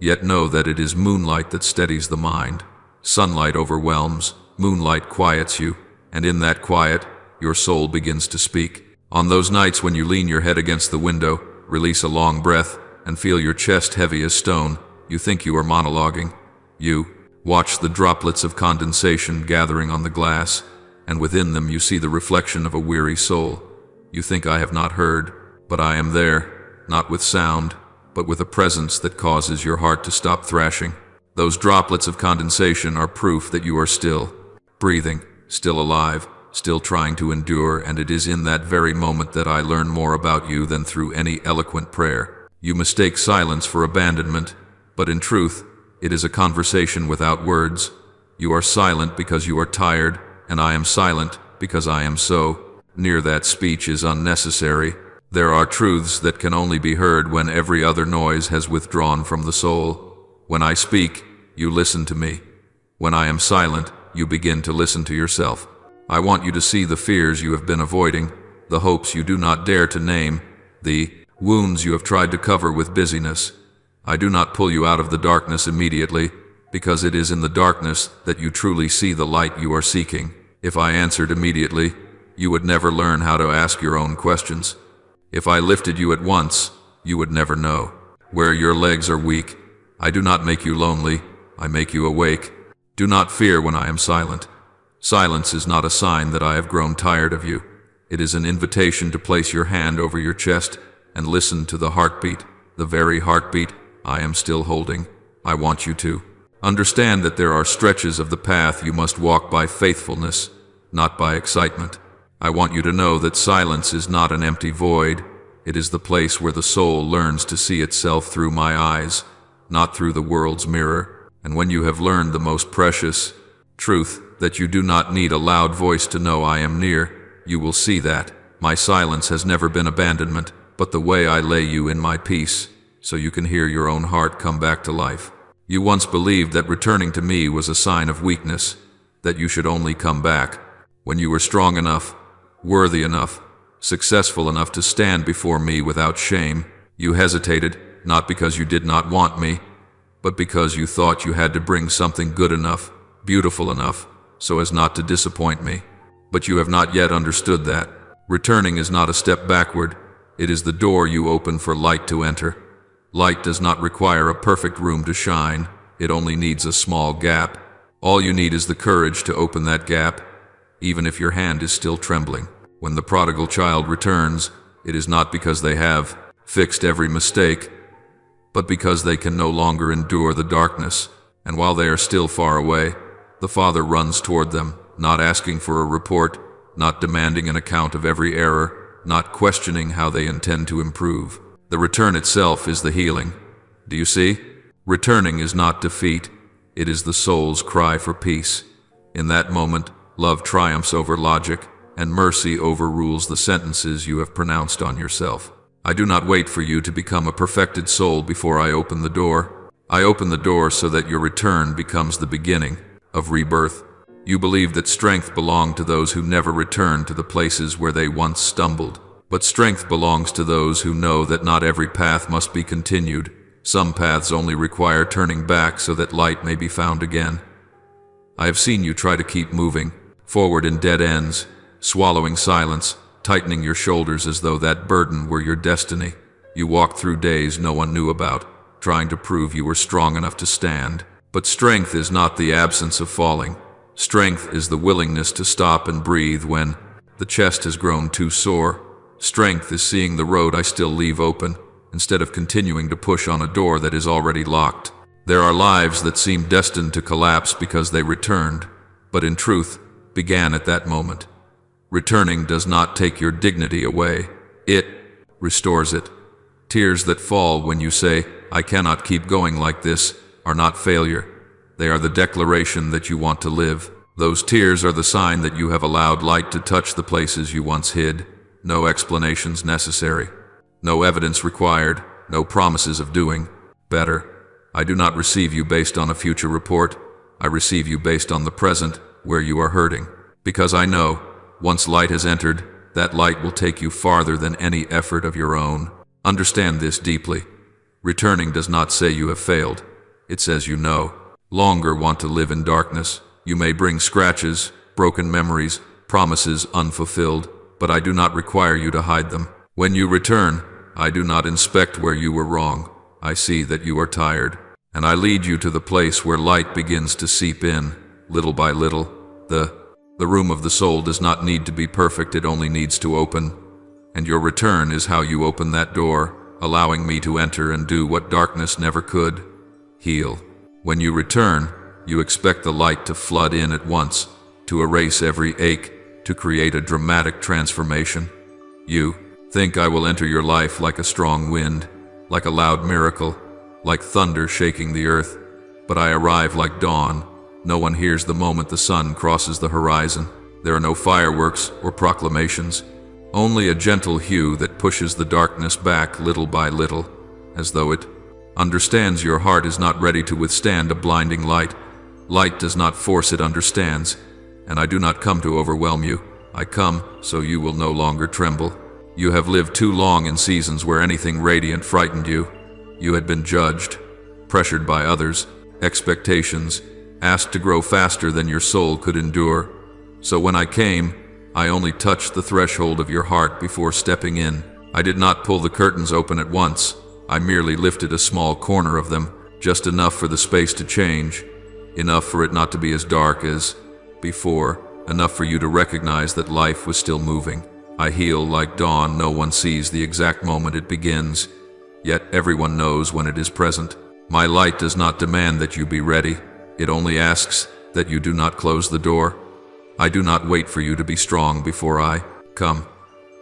Yet know that it is moonlight that steadies the mind. Sunlight overwhelms, moonlight quiets you, and in that quiet, your soul begins to speak. On those nights when you lean your head against the window, release a long breath, and feel your chest heavy as stone, you think you are monologuing. You watch the droplets of condensation gathering on the glass, and within them you see the reflection of a weary soul. You think I have not heard, but I am there, not with sound, but with a presence that causes your heart to stop thrashing. Those droplets of condensation are proof that you are still breathing, still alive, still trying to endure, and it is in that very moment that I learn more about you than through any eloquent prayer. You mistake silence for abandonment, but in truth, it is a conversation without words. You are silent because you are tired, and I am silent because I am so. Near that speech is unnecessary. There are truths that can only be heard when every other noise has withdrawn from the soul. When I speak, you listen to me. When I am silent, you begin to listen to yourself. I want you to see the fears you have been avoiding, the hopes you do not dare to name, the wounds you have tried to cover with busyness. I do not pull you out of the darkness immediately, because it is in the darkness that you truly see the light you are seeking. If I answered immediately, you would never learn how to ask your own questions. If I lifted you at once, you would never know. Where your legs are weak, I do not make you lonely, I make you awake. Do not fear when I am silent. Silence is not a sign that I have grown tired of you. It is an invitation to place your hand over your chest and listen to the heartbeat, the very heartbeat I am still holding. I want you to understand that there are stretches of the path you must walk by faithfulness, not by excitement. I want you to know that silence is not an empty void. It is the place where the soul learns to see itself through my eyes, not through the world's mirror. And when you have learned the most precious truth, that you do not need a loud voice to know I am near, you will see that my silence has never been abandonment, but the way I lay you in my peace, so you can hear your own heart come back to life. You once believed that returning to me was a sign of weakness, that you should only come back when you were strong enough, worthy enough, successful enough to stand before me without shame. You hesitated, not because you did not want me, but because you thought you had to bring something good enough, beautiful enough, so as not to disappoint me. But you have not yet understood that. Returning is not a step backward. It is the door you open for light to enter. Light does not require a perfect room to shine. It only needs a small gap. All you need is the courage to open that gap, even if your hand is still trembling. When the prodigal child returns, it is not because they have fixed every mistake, but because they can no longer endure the darkness. And while they are still far away, the Father runs toward them, not asking for a report, not demanding an account of every error, not questioning how they intend to improve. The return itself is the healing. Do you see? Returning is not defeat. It is the soul's cry for peace. In that moment, love triumphs over logic, and mercy overrules the sentences you have pronounced on yourself. I do not wait for you to become a perfected soul before I open the door. I open the door so that your return becomes the beginning of rebirth. You believe that strength belonged to those who never returned to the places where they once stumbled. But strength belongs to those who know that not every path must be continued. Some paths only require turning back so that light may be found again. I have seen you try to keep moving forward in dead ends, swallowing silence, tightening your shoulders as though that burden were your destiny. You walked through days no one knew about, trying to prove you were strong enough to stand. But strength is not the absence of falling. Strength is the willingness to stop and breathe when the chest has grown too sore. Strength is seeing the road I still leave open, instead of continuing to push on a door that is already locked. There are lives that seem destined to collapse because they returned, but in truth, began at that moment. Returning does not take your dignity away. It restores it. Tears that fall when you say, "I cannot keep going like this," are not failure. They are the declaration that you want to live. Those tears are the sign that you have allowed light to touch the places you once hid. No explanations necessary. No evidence required. No promises of doing better. I do not receive you based on a future report. I receive you based on the present, where you are hurting. Because I know, once light has entered, that light will take you farther than any effort of your own. Understand this deeply. Returning does not say you have failed. It says you no longer want to live in darkness. You may bring scratches, broken memories, promises unfulfilled, but I do not require you to hide them. When you return, I do not inspect where you were wrong. I see that you are tired, and I lead you to the place where light begins to seep in, little by little. The room of the soul does not need to be perfect, it only needs to open. And your return is how you open that door, allowing me to enter and do what darkness never could: heal. When you return, you expect the light to flood in at once, to erase every ache, to create a dramatic transformation. You think I will enter your life like a strong wind, like a loud miracle, like thunder shaking the earth. But I arrive like dawn. No one hears the moment the sun crosses the horizon. There are no fireworks or proclamations, only a gentle hue that pushes the darkness back little by little, as though it understands your heart is not ready to withstand a blinding light. Light does not force, it understands. And I do not come to overwhelm you. I come so you will no longer tremble. You have lived too long in seasons where anything radiant frightened you. You had been judged, pressured by others, expectations, asked to grow faster than your soul could endure. So when I came, I only touched the threshold of your heart before stepping in. I did not pull the curtains open at once. I merely lifted a small corner of them, just enough for the space to change, enough for it not to be as dark as before. enough for you to recognize that life was still moving. I heal like dawn. No one sees the exact moment it begins, yet everyone knows when it is present. My light does not demand that you be ready. It only asks that you do not close the door. I do not wait for you to be strong before I come.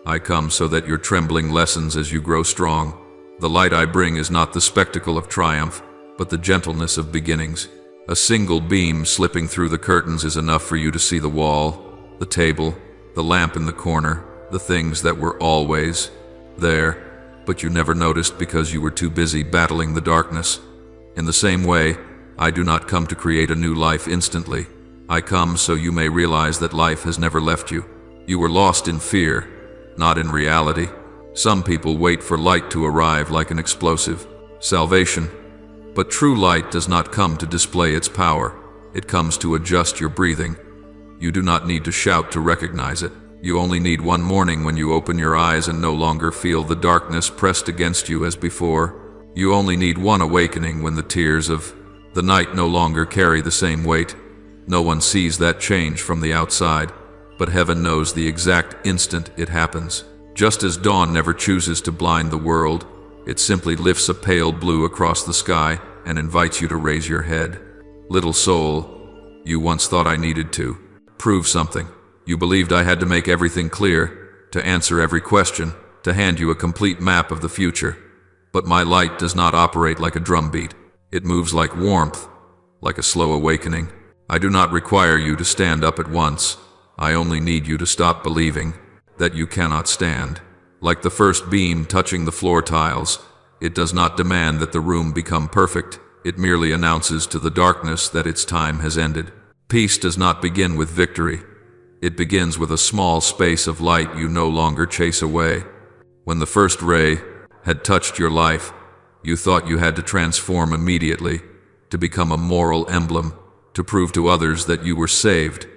I come so that your trembling lessens as you grow strong. The light I bring is not the spectacle of triumph, but the gentleness of beginnings. A single beam slipping through the curtains is enough for you to see the wall, the table, the lamp in the corner, the things that were always there, but you never noticed because you were too busy battling the darkness. In the same way, I do not come to create a new life instantly. I come so you may realize that life has never left you. You were lost in fear, not in reality. Some people wait for light to arrive like an explosive salvation. But true light does not come to display its power. It comes to adjust your breathing. You do not need to shout to recognize it. You only need one morning when you open your eyes and no longer feel the darkness pressed against you as before. You only need one awakening when the tears of the night no longer carry the same weight. No one sees that change from the outside, but heaven knows the exact instant it happens. Just as dawn never chooses to blind the world, it simply lifts a pale blue across the sky and invites you to raise your head. Little soul, you once thought I needed to prove something. You believed I had to make everything clear, to answer every question, to hand you a complete map of the future. But my light does not operate like a drumbeat. It moves like warmth, like a slow awakening. I do not require you to stand up at once. I only need you to stop believing that you cannot stand. Like the first beam touching the floor tiles, it does not demand that the room become perfect. It merely announces to the darkness that its time has ended. Peace does not begin with victory. It begins with a small space of light you no longer chase away. When the first ray had touched your life, you thought you had to transform immediately, to become a moral emblem, to prove to others that you were saved.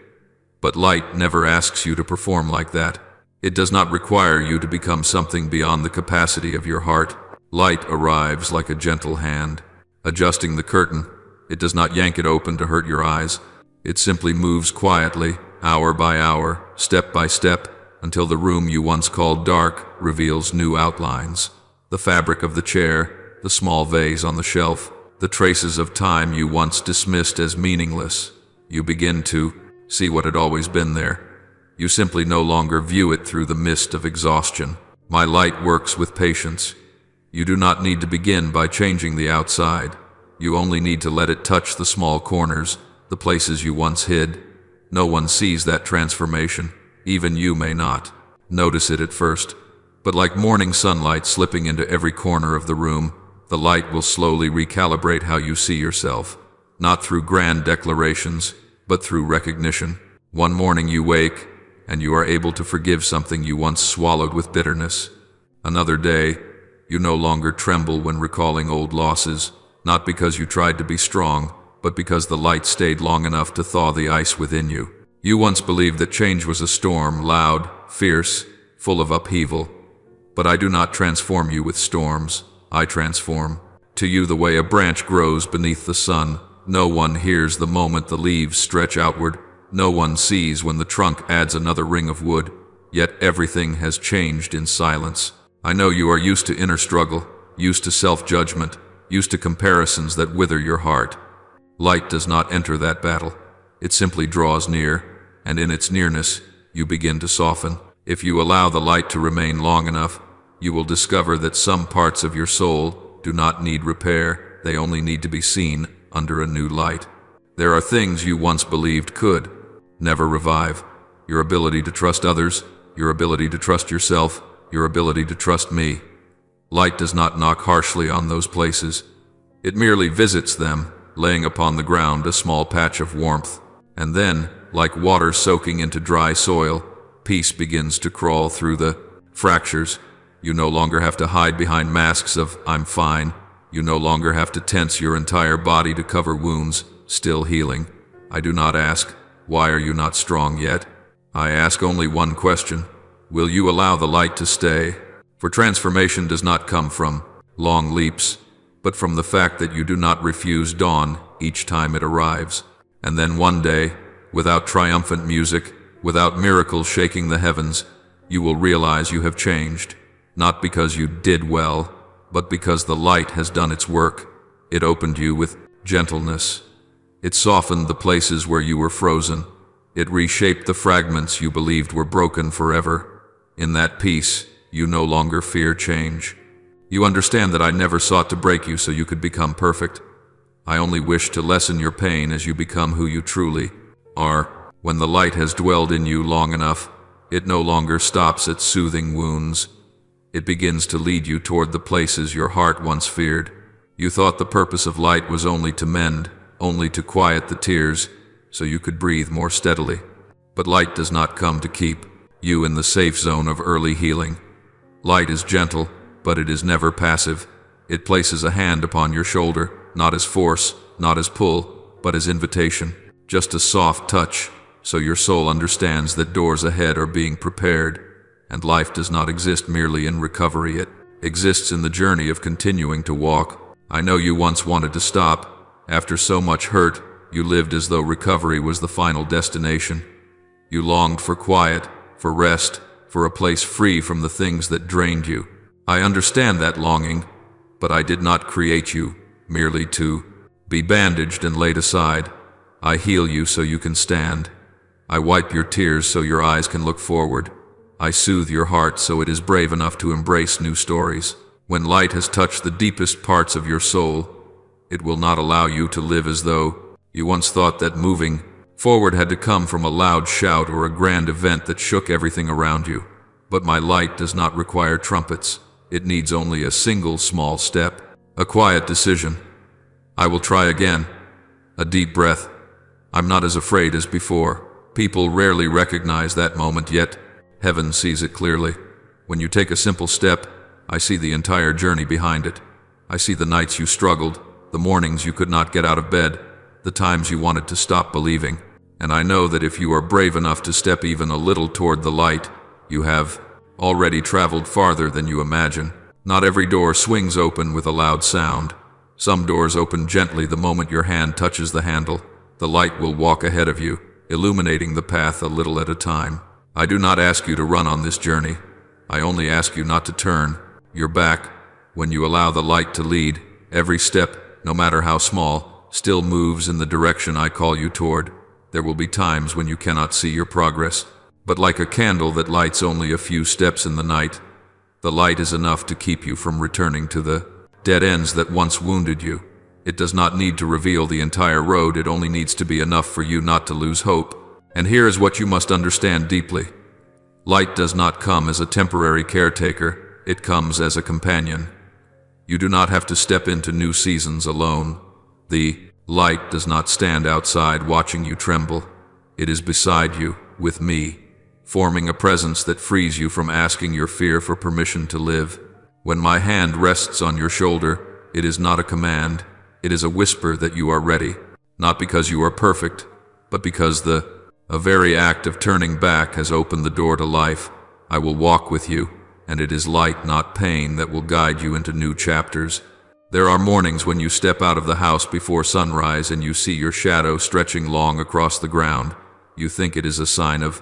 But light never asks you to perform like that. It does not require you to become something beyond the capacity of your heart. Light arrives like a gentle hand, adjusting the curtain. It does not yank it open to hurt your eyes. It simply moves quietly, hour by hour, step by step, until the room you once called dark reveals new outlines. The fabric of the chair, the small vase on the shelf, the traces of time you once dismissed as meaningless. You begin to see what had always been there. You simply no longer view it through the mist of exhaustion. My light works with patience. You do not need to begin by changing the outside. You only need to let it touch the small corners, the places you once hid. No one sees that transformation. Even you may not notice it at first. But like morning sunlight slipping into every corner of the room, the light will slowly recalibrate how you see yourself. Not through grand declarations, but through recognition. One morning you wake, and you are able to forgive something you once swallowed with bitterness. Another day, you no longer tremble when recalling old losses, not because you tried to be strong, but because the light stayed long enough to thaw the ice within you. You once believed that change was a storm, loud, fierce, full of upheaval. But I do not transform you with storms. I transform to you the way a branch grows beneath the sun. No one hears the moment the leaves stretch outward. No one sees when the trunk adds another ring of wood. Yet everything has changed in silence. I know you are used to inner struggle, used to self-judgment, used to comparisons that wither your heart. Light does not enter that battle. It simply draws near, and in its nearness, you begin to soften. If you allow the light to remain long enough, you will discover that some parts of your soul do not need repair. They only need to be seen under a new light. There are things you once believed could never revive. Your ability to trust others, your ability to trust yourself, your ability to trust me. Light does not knock harshly on those places. It merely visits them, laying upon the ground a small patch of warmth. And then, like water soaking into dry soil, peace begins to crawl through the fractures. You no longer have to hide behind masks of "I'm fine." You no longer have to tense your entire body to cover wounds, still healing. I do not ask, "Why are you not strong yet?" I ask only one question: will you allow the light to stay? For transformation does not come from long leaps, but from the fact that you do not refuse dawn each time it arrives. And then one day, without triumphant music, Without miracles shaking the heavens, you will realize you have changed, not because you did well, but because the light has done its work. It opened you with gentleness. It softened the places where you were frozen. It reshaped the fragments you believed were broken forever. In that peace, you no longer fear change. You understand that I never sought to break you so you could become perfect. I only wish to lessen your pain as you become who you truly are. When the light has dwelled in you long enough, it no longer stops at soothing wounds. It begins to lead you toward the places your heart once feared. You thought the purpose of light was only to mend, only to quiet the tears, so you could breathe more steadily. But light does not come to keep you in the safe zone of early healing. Light is gentle, but it is never passive. It places a hand upon your shoulder, not as force, not as pull, but as invitation. Just a soft touch, so your soul understands that doors ahead are being prepared, and life does not exist merely in recovery. It exists in the journey of continuing to walk. I know you once wanted to stop. After so much hurt, you lived as though recovery was the final destination. You longed for quiet, for rest, for a place free from the things that drained you. I understand that longing, but I did not create you merely to be bandaged and laid aside. I heal you so you can stand. I wipe your tears so your eyes can look forward. I soothe your heart so it is brave enough to embrace new stories. When light has touched the deepest parts of your soul, it will not allow you to live as though you once thought that moving forward had to come from a loud shout or a grand event that shook everything around you. But my light does not require trumpets. It needs only a single small step, a quiet decision. I will try again. A deep breath. I'm not as afraid as before. People rarely recognize that moment, yet heaven sees it clearly. When you take a simple step, I see the entire journey behind it. I see the nights you struggled, the mornings you could not get out of bed, the times you wanted to stop believing. And I know that if you are brave enough to step even a little toward the light, you have already traveled farther than you imagine. Not every door swings open with a loud sound. Some doors open gently the moment your hand touches the handle. The light will walk ahead of you, illuminating the path a little at a time. I do not ask you to run on this journey. I only ask you not to turn your back. When you allow the light to lead, every step, no matter how small, still moves in the direction I call you toward. There will be times when you cannot see your progress, but like a candle that lights only a few steps in the night, the light is enough to keep you from returning to the dead ends that once wounded you. It does not need to reveal the entire road, it only needs to be enough for you not to lose hope. And here is what you must understand deeply. Light does not come as a temporary caretaker, it comes as a companion. You do not have to step into new seasons alone. The light does not stand outside watching you tremble. It is beside you, with me, forming a presence that frees you from asking your fear for permission to live. When my hand rests on your shoulder, it is not a command. It is a whisper that you are ready, not because you are perfect, but because the very act of turning back has opened the door to life. I will walk with you, and it is light, not pain, that will guide you into new chapters. There are mornings when you step out of the house before sunrise and you see your shadow stretching long across the ground. You think it is a sign of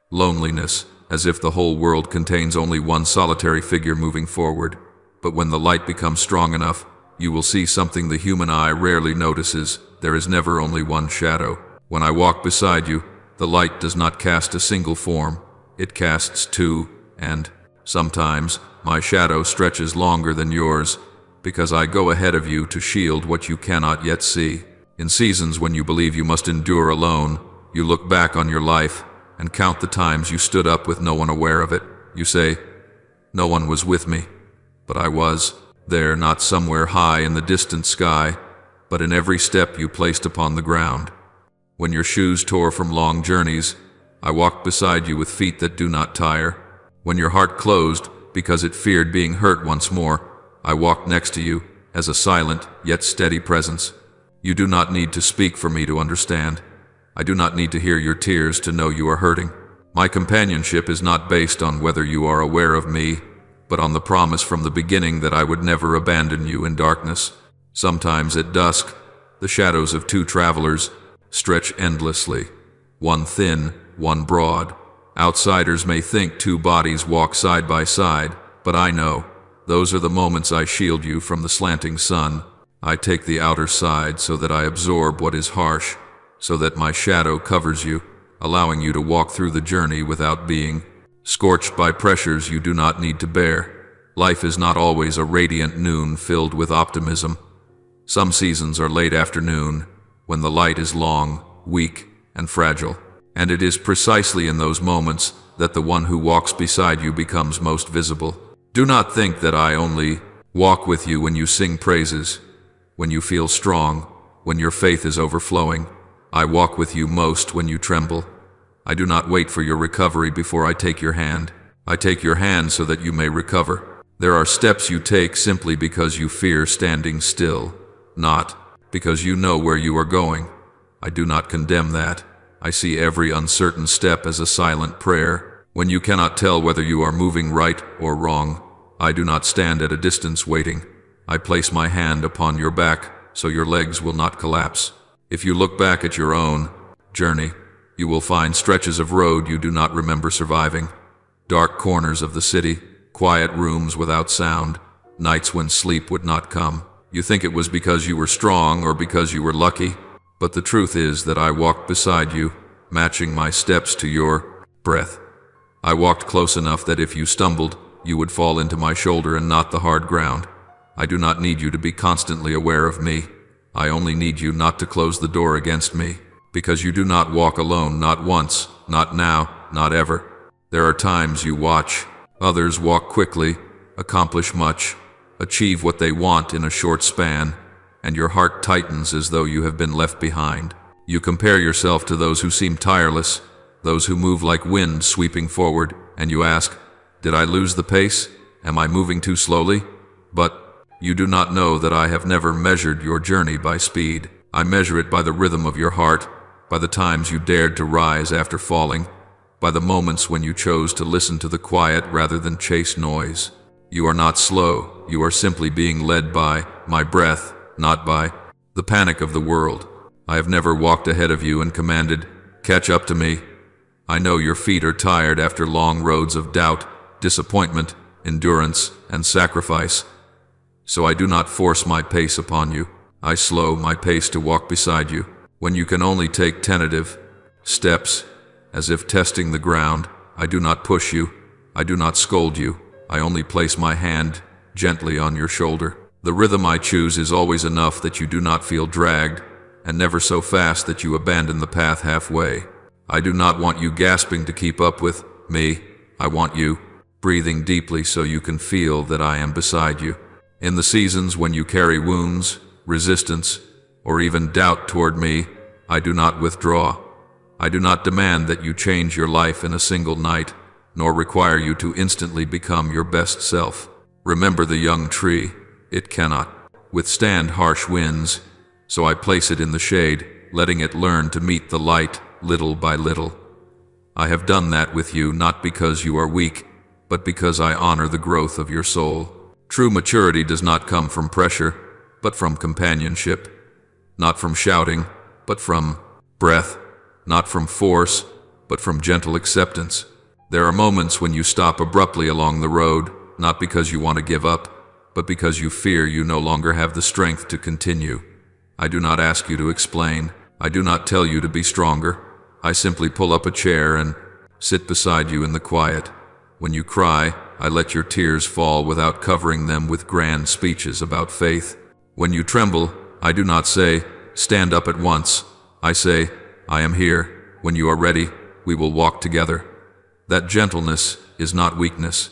loneliness, as if the whole world contains only one solitary figure moving forward. But when the light becomes strong enough, you will see something the human eye rarely notices. There is never only one shadow. When I walk beside you, the light does not cast a single form. It casts two, and sometimes my shadow stretches longer than yours, because I go ahead of you to shield what you cannot yet see. In seasons when you believe you must endure alone, you look back on your life and count the times you stood up with no one aware of it. You say, "No one was with me," but I was there, not somewhere high in the distant sky, but in every step you placed upon the ground. When your shoes tore from long journeys, I walked beside you with feet that do not tire. When your heart closed because it feared being hurt once more, I walked next to you as a silent yet steady presence. You do not need to speak for me to understand. I do not need to hear your tears to know you are hurting. My companionship is not based on whether you are aware of me, but on the promise from the beginning that I would never abandon you in darkness. Sometimes at dusk, the shadows of two travelers stretch endlessly, one thin, one broad. Outsiders may think two bodies walk side by side, but I know. Those are the moments I shield you from the slanting sun. I take the outer side so that I absorb what is harsh, so that my shadow covers you, allowing you to walk through the journey without being scorched by pressures you do not need to bear. Life is not always a radiant noon filled with optimism. Some seasons are late afternoon, when the light is long, weak, and fragile. And it is precisely in those moments that the one who walks beside you becomes most visible. Do not think that I only walk with you when you sing praises, when you feel strong, when your faith is overflowing. I walk with you most when you tremble. I do not wait for your recovery before I take your hand. I take your hand so that you may recover. There are steps you take simply because you fear standing still, not because you know where you are going. I do not condemn that. I see every uncertain step as a silent prayer. When you cannot tell whether you are moving right or wrong, I do not stand at a distance waiting. I place my hand upon your back so your legs will not collapse. If you look back at your own journey, you will find stretches of road you do not remember surviving. Dark corners of the city, quiet rooms without sound, nights when sleep would not come. You think it was because you were strong or because you were lucky, but the truth is that I walked beside you, matching my steps to your breath. I walked close enough that if you stumbled, you would fall into my shoulder and not the hard ground. I do not need you to be constantly aware of me. I only need you not to close the door against me, because you do not walk alone, not once, not now, not ever. There are times you watch others walk quickly, accomplish much, achieve what they want in a short span, and your heart tightens as though you have been left behind. You compare yourself to those who seem tireless, those who move like wind sweeping forward, and you ask, did I lose the pace? Am I moving too slowly? But you do not know that I have never measured your journey by speed. I measure it by the rhythm of your heart, by the times you dared to rise after falling, by the moments when you chose to listen to the quiet rather than chase noise. You are not slow, you are simply being led by my breath, not by the panic of the world. I have never walked ahead of you and commanded, catch up to me. I know your feet are tired after long roads of doubt, disappointment, endurance, and sacrifice. So I do not force my pace upon you. I slow my pace to walk beside you. When you can only take tentative steps, as if testing the ground, I do not push you. I do not scold you. I only place my hand gently on your shoulder. The rhythm I choose is always enough that you do not feel dragged, and never so fast that you abandon the path halfway. I do not want you gasping to keep up with me. I want you breathing deeply so you can feel that I am beside you. In the seasons when you carry wounds, resistance, or even doubt toward me, I do not withdraw. I do not demand that you change your life in a single night, nor require you to instantly become your best self. Remember the young tree. It cannot withstand harsh winds, so I place it in the shade, letting it learn to meet the light little by little. I have done that with you not because you are weak, but because I honor the growth of your soul. True maturity does not come from pressure, but from companionship. Not from shouting, but from breath. Not from force, but from gentle acceptance. There are moments when you stop abruptly along the road, not because you want to give up, but because you fear you no longer have the strength to continue. I do not ask you to explain. I do not tell you to be stronger. I simply pull up a chair and sit beside you in the quiet. When you cry, I let your tears fall without covering them with grand speeches about faith. When you tremble, I do not say, stand up at once. I say, I am here. When you are ready, we will walk together. That gentleness is not weakness.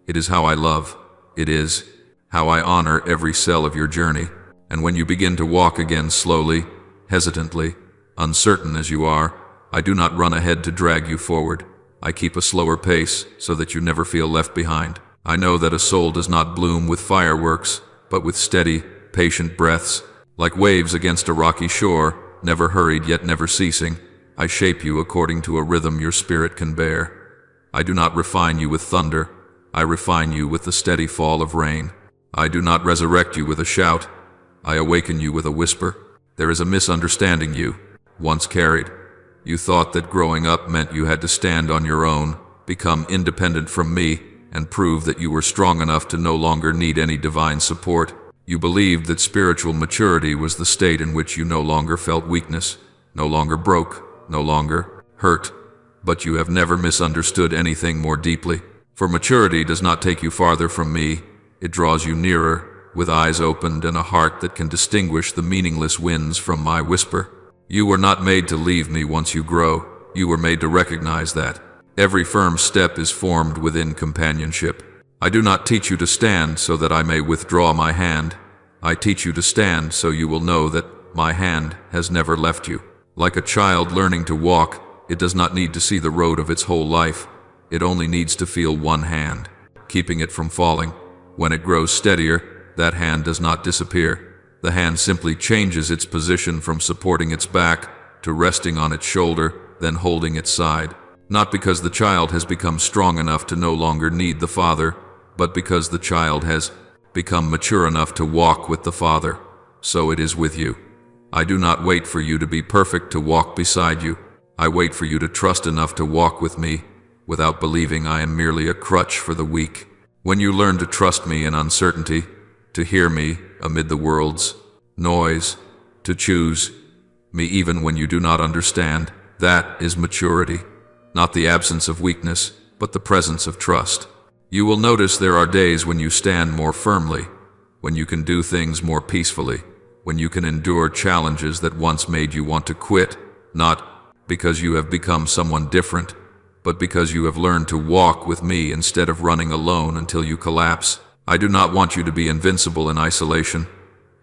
It is how I love. It is how I honor every cell of your journey. And when you begin to walk again slowly, hesitantly, uncertain as you are, I do not run ahead to drag you forward. I keep a slower pace so that you never feel left behind. I know that a soul does not bloom with fireworks, but with steady, patient breaths. Like waves against a rocky shore, never hurried yet never ceasing, I shape you according to a rhythm your spirit can bear. I do not refine you with thunder. I refine you with the steady fall of rain. I do not resurrect you with a shout. I awaken you with a whisper. There is a misunderstanding you once carried. You thought that growing up meant you had to stand on your own, become independent from me, and prove that you were strong enough to no longer need any divine support. You believed that spiritual maturity was the state in which you no longer felt weakness, no longer broke, no longer hurt. But you have never misunderstood anything more deeply. For maturity does not take you farther from me. It draws you nearer, with eyes opened and a heart that can distinguish the meaningless winds from my whisper. You were not made to leave me once you grow. You were made to recognize that. Every firm step is formed within companionship. I do not teach you to stand so that I may withdraw my hand. I teach you to stand so you will know that my hand has never left you. Like a child learning to walk, it does not need to see the road of its whole life. It only needs to feel one hand, keeping it from falling. When it grows steadier, that hand does not disappear. The hand simply changes its position from supporting its back to resting on its shoulder, then holding its side. Not because the child has become strong enough to no longer need the father, but because the child has become mature enough to walk with the father. So it is with you. I do not wait for you to be perfect to walk beside you. I wait for you to trust enough to walk with me, without believing I am merely a crutch for the weak. When you learn to trust me in uncertainty, to hear me amid the world's noise, to choose me even when you do not understand, that is maturity. Not the absence of weakness, but the presence of trust. You will notice there are days when you stand more firmly, when you can do things more peacefully, when you can endure challenges that once made you want to quit, not because you have become someone different, but because you have learned to walk with me instead of running alone until you collapse. I do not want you to be invincible in isolation.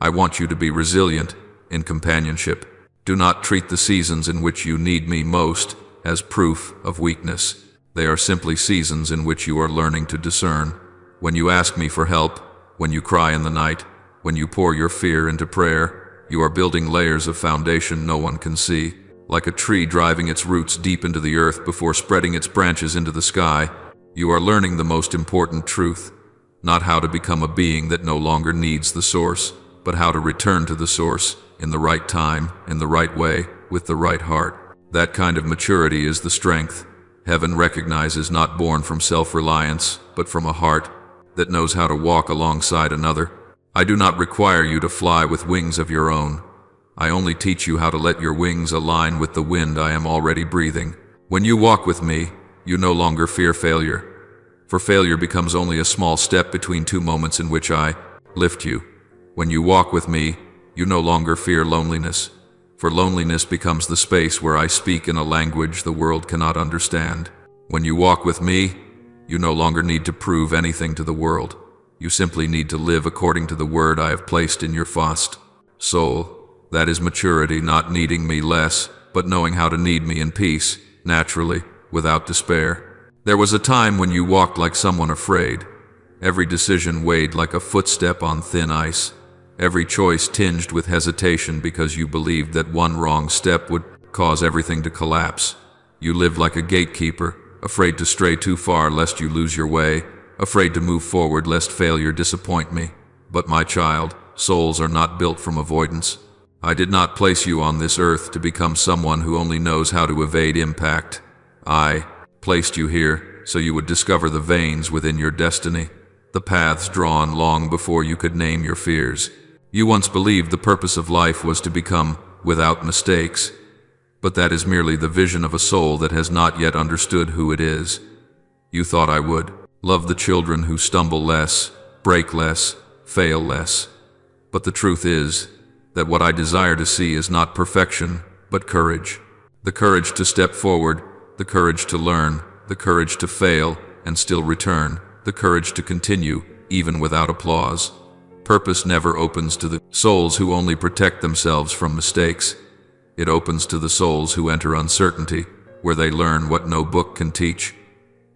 I want you to be resilient in companionship. Do not treat the seasons in which you need me most as proof of weakness. They are simply seasons in which you are learning to discern. When you ask me for help, when you cry in the night, when you pour your fear into prayer, you are building layers of foundation no one can see. Like a tree driving its roots deep into the earth before spreading its branches into the sky, you are learning the most important truth. Not how to become a being that no longer needs the source, but how to return to the source in the right time, in the right way, with the right heart. That kind of maturity is the strength heaven recognizes, not born from self-reliance, but from a heart that knows how to walk alongside another. I do not require you to fly with wings of your own. I only teach you how to let your wings align with the wind I am already breathing. When you walk with me, you no longer fear failure, for failure becomes only a small step between two moments in which I lift you. When you walk with me, you no longer fear loneliness, for loneliness becomes the space where I speak in a language the world cannot understand. When you walk with me, you no longer need to prove anything to the world. You simply need to live according to the word I have placed in your fast soul. That is maturity, not needing me less, but knowing how to need me in peace, naturally, without despair. There was a time when you walked like someone afraid. Every decision weighed like a footstep on thin ice. Every choice tinged with hesitation because you believed that one wrong step would cause everything to collapse. You lived like a gatekeeper, afraid to stray too far lest you lose your way, afraid to move forward lest failure disappoint me. But my child, souls are not built from avoidance. I did not place you on this earth to become someone who only knows how to evade impact. I placed you here so you would discover the veins within your destiny, the paths drawn long before you could name your fears. You once believed the purpose of life was to become without mistakes, but that is merely the vision of a soul that has not yet understood who it is. You thought I would love the children who stumble less, break less, fail less. But the truth is that what I desire to see is not perfection, but courage. The courage to step forward, the courage to learn, the courage to fail and still return, the courage to continue even without applause. Purpose never opens to the souls who only protect themselves from mistakes. It opens to the souls who enter uncertainty, where they learn what no book can teach.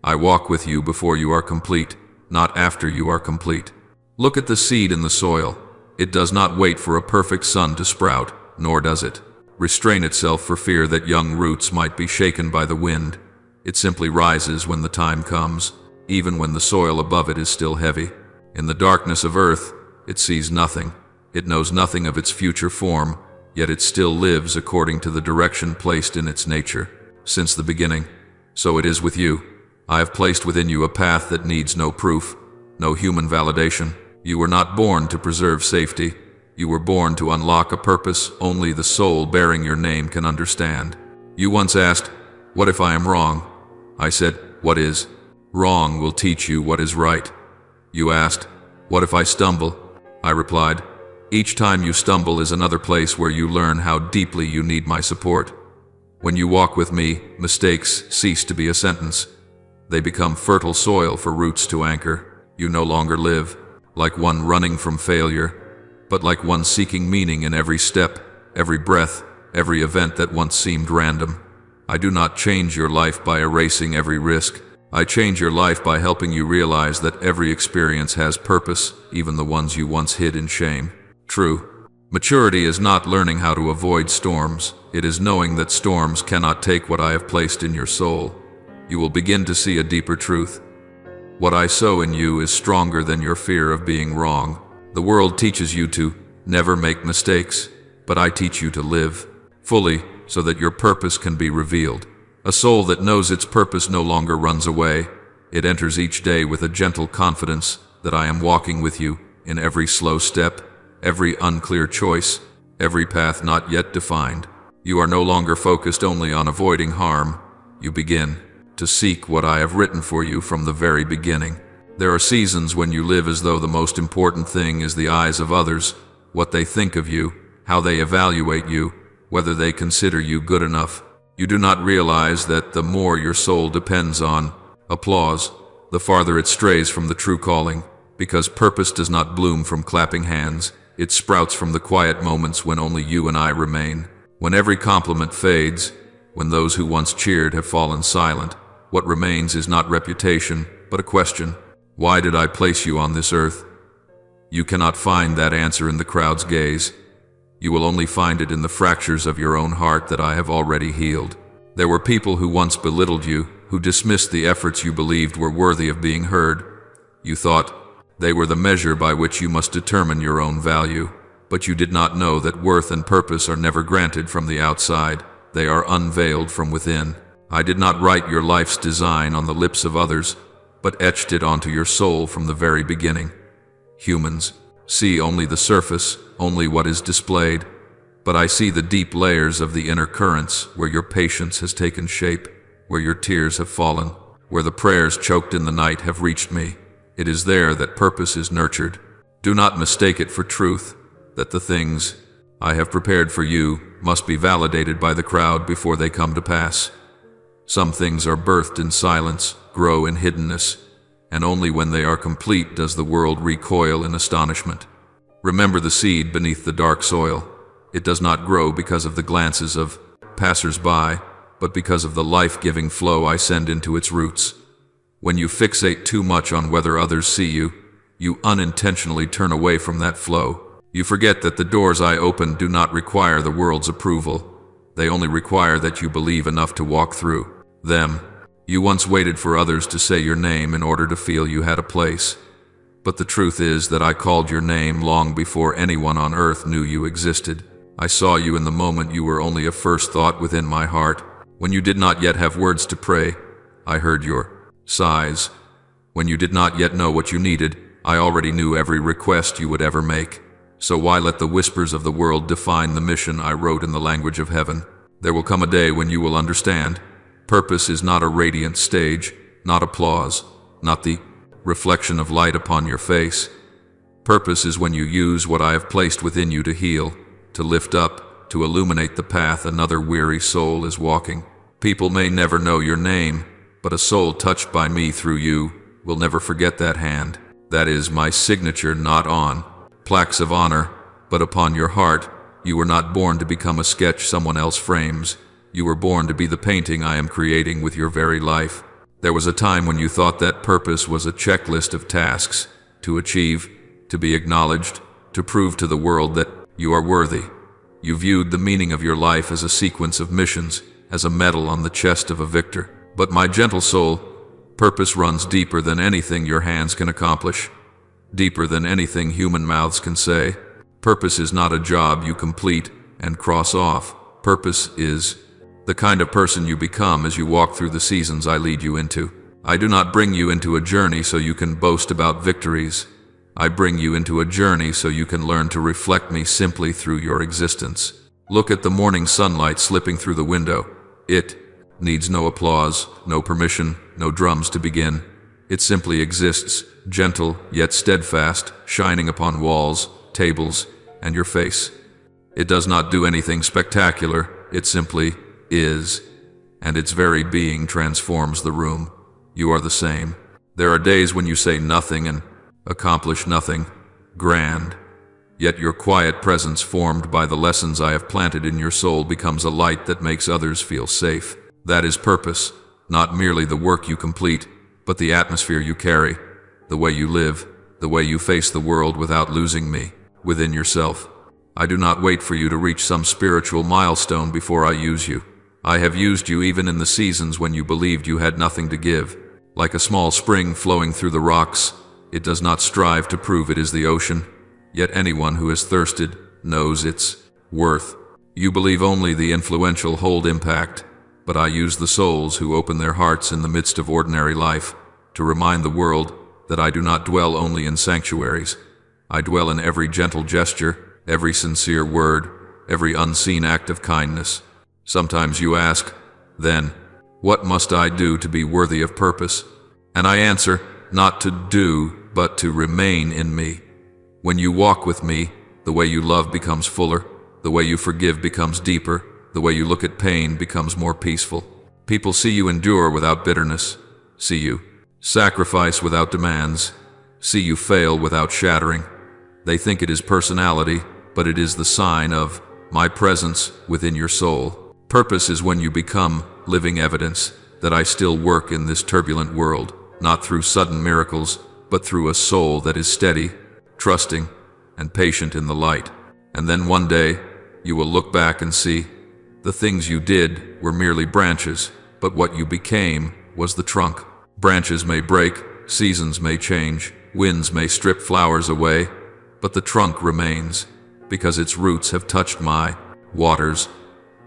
I walk with you before you are complete, not after you are complete. Look at the seed in the soil. It does not wait for a perfect sun to sprout, nor does it restrain itself for fear that young roots might be shaken by the wind. It simply rises when the time comes, even when the soil above it is still heavy. In the darkness of earth, it sees nothing. It knows nothing of its future form, yet it still lives according to the direction placed in its nature. Since the beginning, so it is with you. I have placed within you a path that needs no proof, no human validation. You were not born to preserve safety. You were born to unlock a purpose only the soul bearing your name can understand. You once asked, "What if I am wrong?" I said, "What is wrong will teach you what is right." You asked, "What if I stumble?" I replied, "Each time you stumble is another place where you learn how deeply you need my support. When you walk with me, mistakes cease to be a sentence. They become fertile soil for roots to anchor. You no longer live like one running from failure, but like one seeking meaning in every step, every breath, every event that once seemed random. I do not change your life by erasing every risk. I change your life by helping you realize that every experience has purpose, even the ones you once hid in shame. True. Maturity is not learning how to avoid storms. It is knowing that storms cannot take what I have placed in your soul. You will begin to see a deeper truth. What I sow in you is stronger than your fear of being wrong. The world teaches you to never make mistakes, but I teach you to live fully so that your purpose can be revealed. A soul that knows its purpose no longer runs away. It enters each day with a gentle confidence that I am walking with you in every slow step, every unclear choice, every path not yet defined. You are no longer focused only on avoiding harm. You begin to seek what I have written for you from the very beginning. There are seasons when you live as though the most important thing is the eyes of others, what they think of you, how they evaluate you, whether they consider you good enough. You do not realize that the more your soul depends on applause, the farther it strays from the true calling, because purpose does not bloom from clapping hands. It sprouts from the quiet moments when only you and I remain. When every compliment fades, when those who once cheered have fallen silent, what remains is not reputation, but a question. Why did I place you on this earth? You cannot find that answer in the crowd's gaze. You will only find it in the fractures of your own heart that I have already healed. There were people who once belittled you, who dismissed the efforts you believed were worthy of being heard. You thought they were the measure by which you must determine your own value, but you did not know that worth and purpose are never granted from the outside. They are unveiled from within. I did not write your life's design on the lips of others, but etched it onto your soul from the very beginning. Humans see only the surface, only what is displayed, but I see the deep layers of the inner currents where your patience has taken shape, where your tears have fallen, where the prayers choked in the night have reached me. It is there that purpose is nurtured. Do not mistake it for truth, that the things I have prepared for you must be validated by the crowd before they come to pass. Some things are birthed in silence, grow in hiddenness, and only when they are complete does the world recoil in astonishment. Remember the seed beneath the dark soil. It does not grow because of the glances of passers-by, but because of the life-giving flow I send into its roots. When you fixate too much on whether others see you, you unintentionally turn away from that flow. You forget that the doors I open do not require the world's approval. They only require that you believe enough to walk through them. You once waited for others to say your name in order to feel you had a place. But the truth is that I called your name long before anyone on earth knew you existed. I saw you in the moment you were only a first thought within my heart. When you did not yet have words to pray, I heard your sighs. When you did not yet know what you needed, I already knew every request you would ever make. So why let the whispers of the world define the mission I wrote in the language of heaven? There will come a day when you will understand. Purpose is not a radiant stage, not applause, not the reflection of light upon your face. Purpose is when you use what I have placed within you to heal, to lift up, to illuminate the path another weary soul is walking. People may never know your name, but a soul touched by me through you will never forget that hand. That is my signature, not on plaques of honor, but upon your heart. You were not born to become a sketch someone else frames. You were born to be the painting I am creating with your very life. There was a time when you thought that purpose was a checklist of tasks to achieve, to be acknowledged, to prove to the world that you are worthy. You viewed the meaning of your life as a sequence of missions, as a medal on the chest of a victor. But my gentle soul, purpose runs deeper than anything your hands can accomplish, deeper than anything human mouths can say. Purpose is not a job you complete, and cross off. Purpose is the kind of person you become as you walk through the seasons I lead you into. I do not bring you into a journey so you can boast about victories. I bring you into a journey so you can learn to reflect me simply through your existence. Look at the morning sunlight slipping through the window. It needs no applause, no permission, no drums to begin. It simply exists, gentle yet steadfast, shining upon walls, tables, and your face. It does not do anything spectacular, it simply is, and its very being transforms the room. You are the same. There are days when you say nothing and accomplish nothing grand, yet your quiet presence formed by the lessons I have planted in your soul becomes a light that makes others feel safe. That is purpose, not merely the work you complete, but the atmosphere you carry, the way you live, the way you face the world without losing me within yourself. I do not wait for you to reach some spiritual milestone before I use you. I have used you even in the seasons when you believed you had nothing to give. Like a small spring flowing through the rocks, it does not strive to prove it is the ocean, yet anyone who has thirsted knows its worth. You believe only the influential hold impact, but I use the souls who open their hearts in the midst of ordinary life to remind the world that I do not dwell only in sanctuaries. I dwell in every gentle gesture, every sincere word, every unseen act of kindness. Sometimes you ask, then, what must I do to be worthy of purpose? And I answer, not to do, but to remain in me. When you walk with me, the way you love becomes fuller, the way you forgive becomes deeper, the way you look at pain becomes more peaceful. People see you endure without bitterness, see you sacrifice without demands, see you fail without shattering. They think it is personality, but it is the sign of my presence within your soul. Purpose is when you become living evidence that I still work in this turbulent world, not through sudden miracles, but through a soul that is steady, trusting, and patient in the light. And then one day, you will look back and see the things you did were merely branches, but what you became was the trunk. Branches may break, seasons may change, winds may strip flowers away, but the trunk remains, because its roots have touched my waters.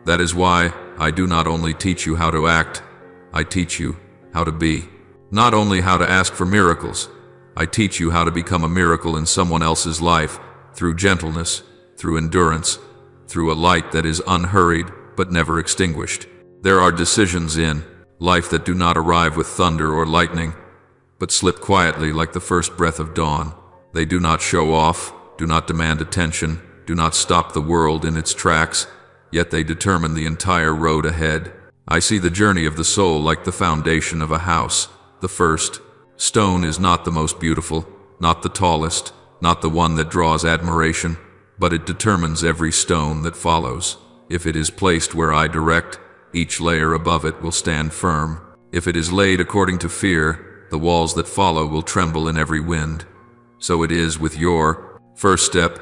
That is why I do not only teach you how to act, I teach you how to be. Not only how to ask for miracles, I teach you how to become a miracle in someone else's life, through gentleness, through endurance, through a light that is unhurried but never extinguished. There are decisions in life that do not arrive with thunder or lightning, but slip quietly like the first breath of dawn. They do not show off, do not demand attention, do not stop the world in its tracks, yet they determine the entire road ahead. I see the journey of the soul like the foundation of a house. The first stone is not the most beautiful, not the tallest, not the one that draws admiration, but it determines every stone that follows. If it is placed where I direct, each layer above it will stand firm. If it is laid according to fear, the walls that follow will tremble in every wind. So it is with your first step.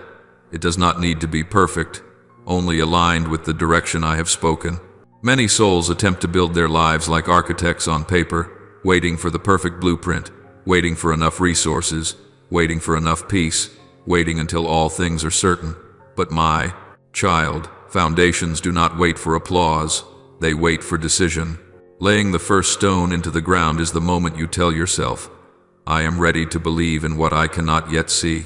It does not need to be perfect, only aligned with the direction I have spoken. Many souls attempt to build their lives like architects on paper, waiting for the perfect blueprint, waiting for enough resources, waiting for enough peace, waiting until all things are certain. But my child, foundations do not wait for applause, they wait for decision. Laying the first stone into the ground is the moment you tell yourself, I am ready to believe in what I cannot yet see.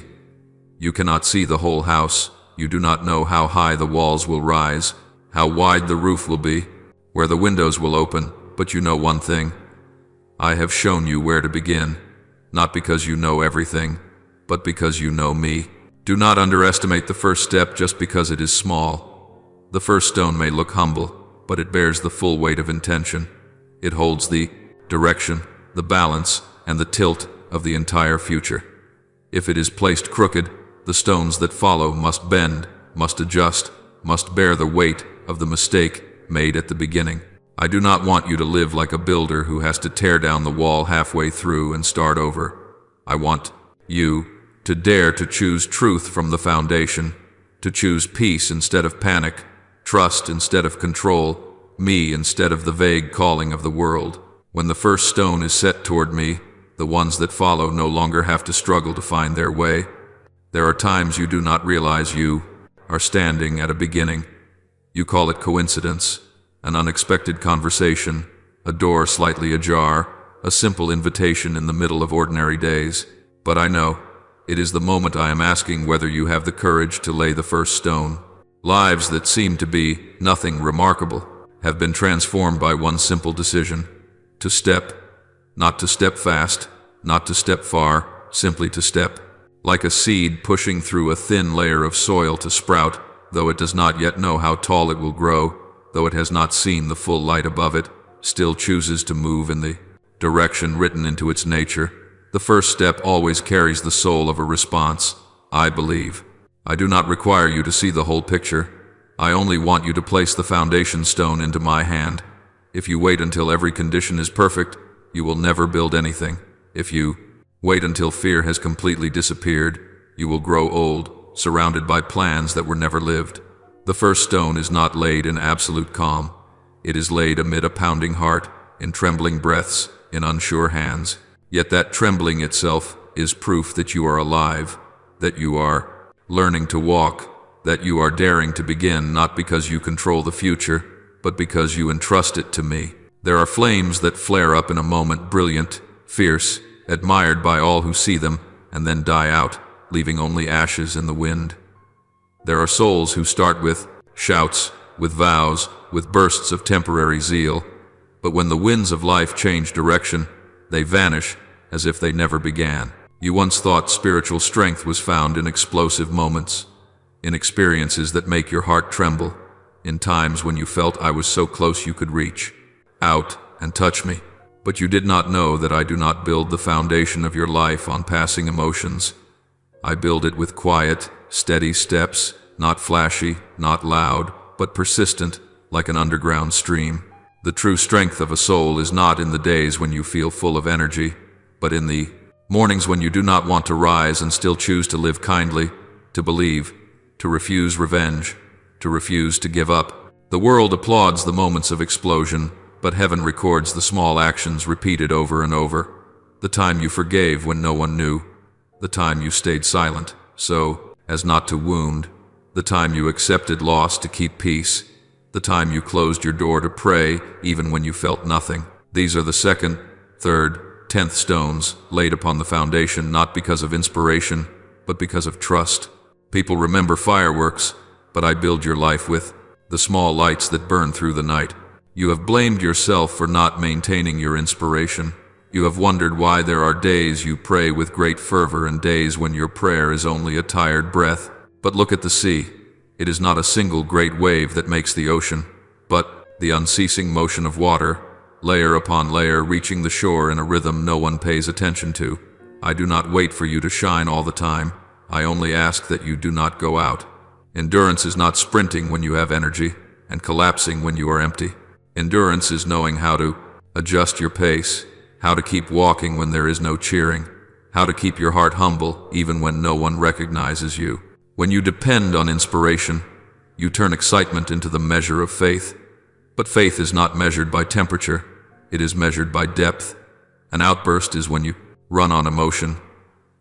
You cannot see the whole house. You do not know how high the walls will rise, how wide the roof will be, where the windows will open, but you know one thing. I have shown you where to begin, not because you know everything, but because you know me. Do not underestimate the first step just because it is small. The first stone may look humble, but it bears the full weight of intention. It holds the direction, the balance, and the tilt of the entire future. If it is placed crooked, the stones that follow must bend, must adjust, must bear the weight of the mistake made at the beginning. I do not want you to live like a builder who has to tear down the wall halfway through and start over. I want you to dare to choose truth from the foundation, to choose peace instead of panic, trust instead of control, me instead of the vague calling of the world. When the first stone is set toward me, the ones that follow no longer have to struggle to find their way. There are times you do not realize you are standing at a beginning. You call it coincidence, an unexpected conversation, a door slightly ajar, a simple invitation in the middle of ordinary days. But I know, it is the moment I am asking whether you have the courage to lay the first stone. Lives that seem to be nothing remarkable have been transformed by one simple decision: to step, not to step fast, not to step far, simply to step. Like a seed pushing through a thin layer of soil to sprout, though it does not yet know how tall it will grow, though it has not seen the full light above it, still chooses to move in the direction written into its nature. The first step always carries the soul of a response. I believe. I do not require you to see the whole picture. I only want you to place the foundation stone into my hand. If you wait until every condition is perfect, you will never build anything. If you wait until fear has completely disappeared, you will grow old, surrounded by plans that were never lived. The first stone is not laid in absolute calm. It is laid amid a pounding heart, in trembling breaths, in unsure hands. Yet that trembling itself is proof that you are alive, that you are learning to walk, that you are daring to begin, not because you control the future, but because you entrust it to me. There are flames that flare up in a moment, brilliant, fierce, admired by all who see them, and then die out, leaving only ashes in the wind. There are souls who start with shouts, with vows, with bursts of temporary zeal, but when the winds of life change direction, they vanish as if they never began. You once thought spiritual strength was found in explosive moments, in experiences that make your heart tremble, in times when you felt I was so close you could reach out and touch me. But you did not know that I do not build the foundation of your life on passing emotions. I build it with quiet, steady steps, not flashy, not loud, but persistent, like an underground stream. The true strength of a soul is not in the days when you feel full of energy, but in the mornings when you do not want to rise and still choose to live kindly, to believe, to refuse revenge, to refuse to give up. The world applauds the moments of explosion, but heaven records the small actions repeated over and over. The time you forgave when no one knew, the time you stayed silent, so as not to wound, the time you accepted loss to keep peace, the time you closed your door to pray even when you felt nothing. These are the second, third, 10th stones laid upon the foundation, not because of inspiration, but because of trust. People remember fireworks, but I build your life with the small lights that burn through the night. You have blamed yourself for not maintaining your inspiration. You have wondered why there are days you pray with great fervor and days when your prayer is only a tired breath. But look at the sea. It is not a single great wave that makes the ocean, but the unceasing motion of water, layer upon layer, reaching the shore in a rhythm no one pays attention to. I do not wait for you to shine all the time. I only ask that you do not go out. Endurance is not sprinting when you have energy and collapsing when you are empty. Endurance is knowing how to adjust your pace, how to keep walking when there is no cheering, how to keep your heart humble even when no one recognizes you. When you depend on inspiration, you turn excitement into the measure of faith. But faith is not measured by temperature, it is measured by depth. An outburst is when you run on emotion.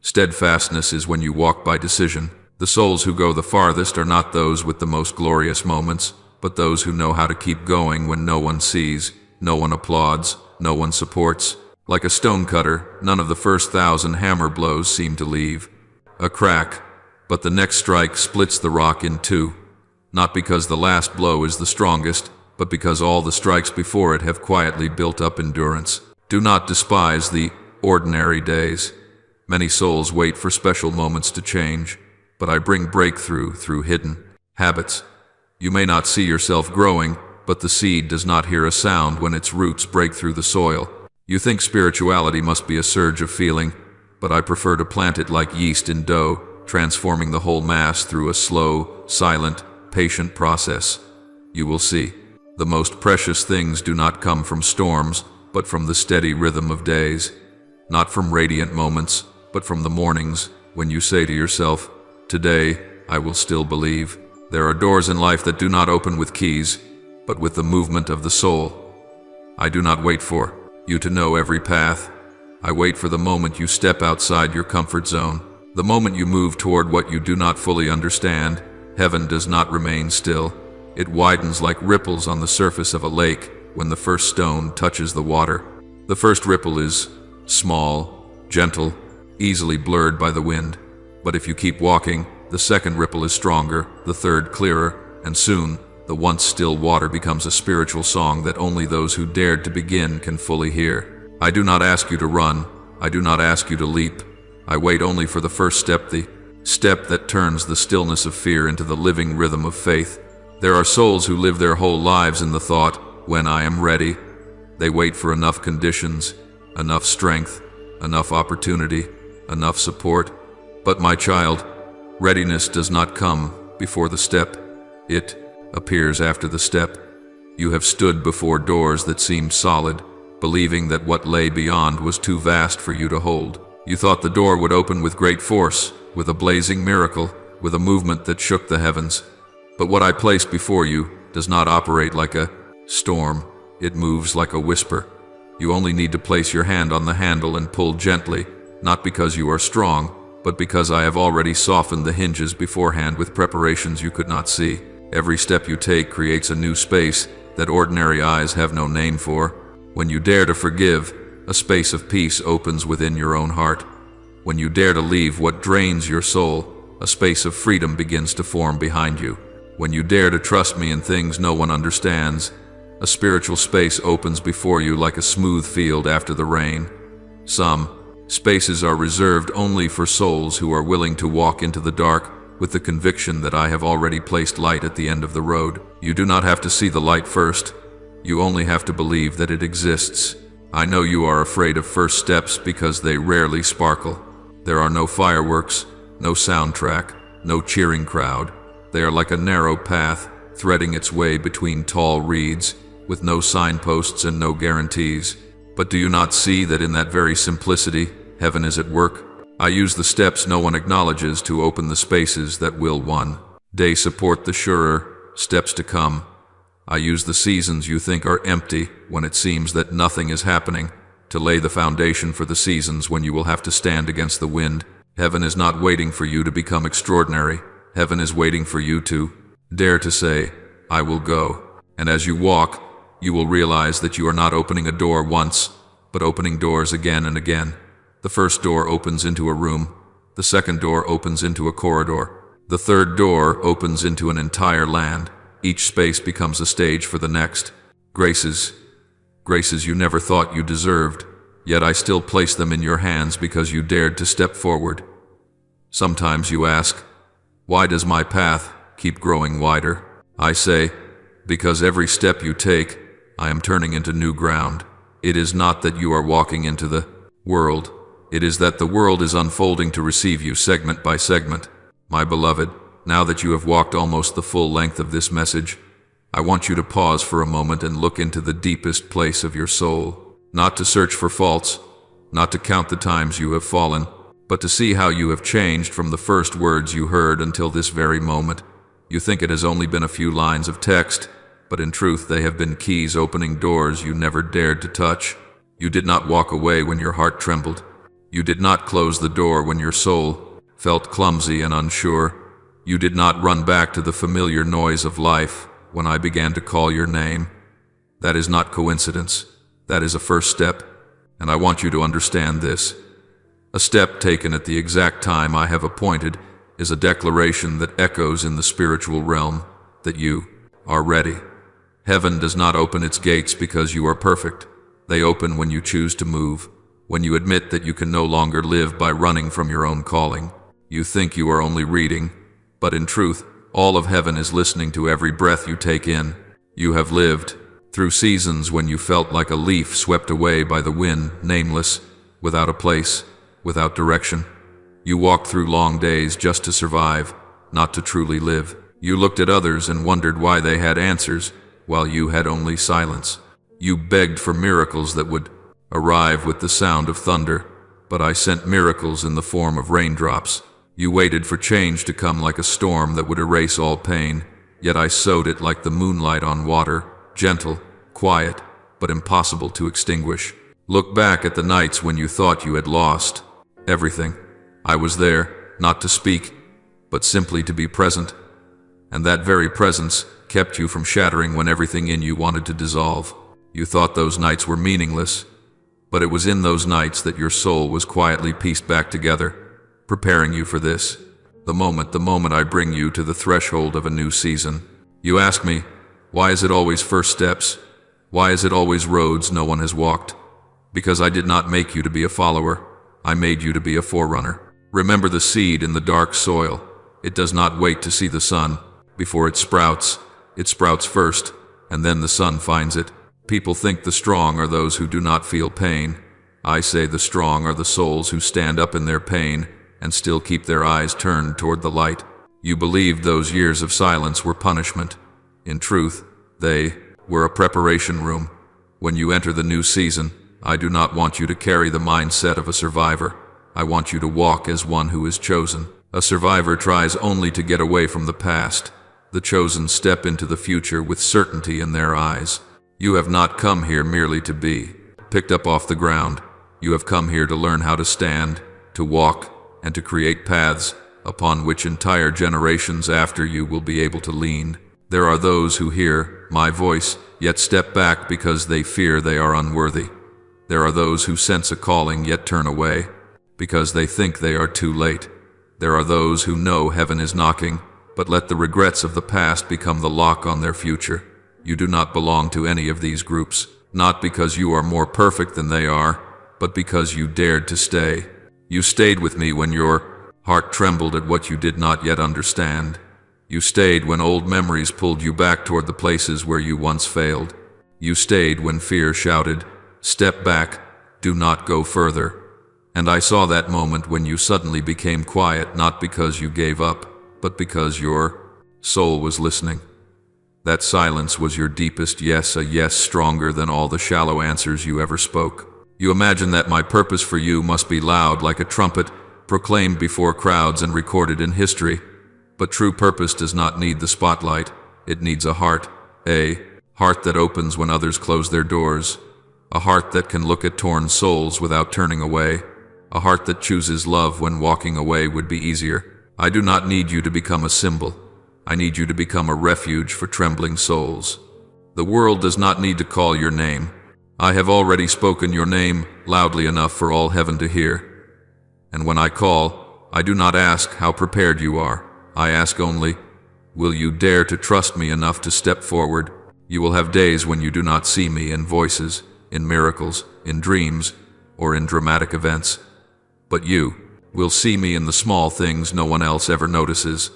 Steadfastness is when you walk by decision. The souls who go the farthest are not those with the most glorious moments, but those who know how to keep going when no one sees, no one applauds, no one supports. Like a stonecutter, none of the first 1,000 hammer blows seem to leave a crack, but the next strike splits the rock in two, not because the last blow is the strongest, but because all the strikes before it have quietly built up endurance. Do not despise the ordinary days. Many souls wait for special moments to change, but I bring breakthrough through hidden habits. You may not see yourself growing, but the seed does not hear a sound when its roots break through the soil. You think spirituality must be a surge of feeling, but I prefer to plant it like yeast in dough, transforming the whole mass through a slow, silent, patient process. You will see. The most precious things do not come from storms, but from the steady rhythm of days. Not from radiant moments, but from the mornings when you say to yourself, "Today, I will still believe." There are doors in life that do not open with keys, but with the movement of the soul. I do not wait for you to know every path. I wait for the moment you step outside your comfort zone, the moment you move toward what you do not fully understand. Heaven does not remain still. It widens like ripples on the surface of a lake when the first stone touches the water. The first ripple is small, gentle, easily blurred by the wind. But if you keep walking, the second ripple is stronger, the third clearer, and soon, the once still water becomes a spiritual song that only those who dared to begin can fully hear. I do not ask you to run. I do not ask you to leap. I wait only for the first step, the step that turns the stillness of fear into the living rhythm of faith. There are souls who live their whole lives in the thought, when I am ready. They wait for enough conditions, enough strength, enough opportunity, enough support. But my child, readiness does not come before the step. It appears after the step. You have stood before doors that seemed solid, believing that what lay beyond was too vast for you to hold. You thought the door would open with great force, with a blazing miracle, with a movement that shook the heavens. But what I placed before you does not operate like a storm. It moves like a whisper. You only need to place your hand on the handle and pull gently, not because you are strong, but because I have already softened the hinges beforehand with preparations you could not see. Every step you take creates a new space that ordinary eyes have no name for. When you dare to forgive, a space of peace opens within your own heart. When you dare to leave what drains your soul, a space of freedom begins to form behind you. When you dare to trust me in things no one understands, a spiritual space opens before you like a smooth field after the rain. Some spaces are reserved only for souls who are willing to walk into the dark with the conviction that I have already placed light at the end of the road. You do not have to see the light first. You only have to believe that it exists. I know you are afraid of first steps because they rarely sparkle. There are no fireworks, no soundtrack, no cheering crowd. They are like a narrow path, threading its way between tall reeds, with no signposts and no guarantees. But do you not see that in that very simplicity, heaven is at work? I use the steps no one acknowledges to open the spaces that will one day support the surer steps to come. I use the seasons you think are empty when it seems that nothing is happening to lay the foundation for the seasons when you will have to stand against the wind. Heaven is not waiting for you to become extraordinary. Heaven is waiting for you to dare to say, I will go. And as you walk, you will realize that you are not opening a door once, but opening doors again and again. The first door opens into a room. The second door opens into a corridor. The third door opens into an entire land. Each space becomes a stage for the next. Graces you never thought you deserved, yet I still place them in your hands because you dared to step forward. Sometimes you ask, why does my path keep growing wider? I say, because every step you take, I am turning into new ground. It is not that you are walking into the world. It is that the world is unfolding to receive you segment by segment. My beloved, now that you have walked almost the full length of this message, I want you to pause for a moment and look into the deepest place of your soul. Not to search for faults, not to count the times you have fallen, but to see how you have changed from the first words you heard until this very moment. You think it has only been a few lines of text, but in truth they have been keys opening doors you never dared to touch. You did not walk away when your heart trembled. You did not close the door when your soul felt clumsy and unsure. You did not run back to the familiar noise of life when I began to call your name. That is not coincidence. That is a first step, and I want you to understand this. A step taken at the exact time I have appointed is a declaration that echoes in the spiritual realm that you are ready. Heaven does not open its gates because you are perfect. They open when you choose to move, when you admit that you can no longer live by running from your own calling. You think you are only reading, but in truth, all of heaven is listening to every breath you take in. You have lived through seasons when you felt like a leaf swept away by the wind, nameless, without a place, without direction. You walked through long days just to survive, not to truly live. You looked at others and wondered why they had answers, while you had only silence. You begged for miracles that would arrive with the sound of thunder, but I sent miracles in the form of raindrops. You waited for change to come like a storm that would erase all pain, yet I sowed it like the moonlight on water, gentle, quiet, but impossible to extinguish. Look back at the nights when you thought you had lost everything. I was there, not to speak, but simply to be present. And that very presence kept you from shattering when everything in you wanted to dissolve. You thought those nights were meaningless, but it was in those nights that your soul was quietly pieced back together, preparing you for this. The moment I bring you to the threshold of a new season. You ask me, why is it always first steps? Why is it always roads no one has walked? Because I did not make you to be a follower. I made you to be a forerunner. Remember the seed in the dark soil. It does not wait to see the sun. Before it sprouts first, and then the sun finds it. People think the strong are those who do not feel pain. I say the strong are the souls who stand up in their pain and still keep their eyes turned toward the light. You believed those years of silence were punishment. In truth, they were a preparation room. When you enter the new season, I do not want you to carry the mindset of a survivor. I want you to walk as one who is chosen. A survivor tries only to get away from the past. The chosen step into the future with certainty in their eyes. You have not come here merely to be picked up off the ground. You have come here to learn how to stand, to walk, and to create paths upon which entire generations after you will be able to lean. There are those who hear my voice, yet step back because they fear they are unworthy. There are those who sense a calling yet turn away because they think they are too late. There are those who know heaven is knocking, but let the regrets of the past become the lock on their future. You do not belong to any of these groups, not because you are more perfect than they are, but because you dared to stay. You stayed with me when your heart trembled at what you did not yet understand. You stayed when old memories pulled you back toward the places where you once failed. You stayed when fear shouted, "Step back, do not go further." And I saw that moment when you suddenly became quiet, not because you gave up, but because your soul was listening. That silence was your deepest yes, a yes stronger than all the shallow answers you ever spoke. You imagine that my purpose for you must be loud like a trumpet, proclaimed before crowds and recorded in history. But true purpose does not need the spotlight. It needs a heart that opens when others close their doors, a heart that can look at torn souls without turning away, a heart that chooses love when walking away would be easier. I do not need you to become a symbol. I need you to become a refuge for trembling souls. The world does not need to call your name. I have already spoken your name loudly enough for all heaven to hear. And when I call, I do not ask how prepared you are. I ask only, will you dare to trust me enough to step forward? You will have days when you do not see me in voices, in miracles, in dreams, or in dramatic events. But you will see me in the small things no one else ever notices.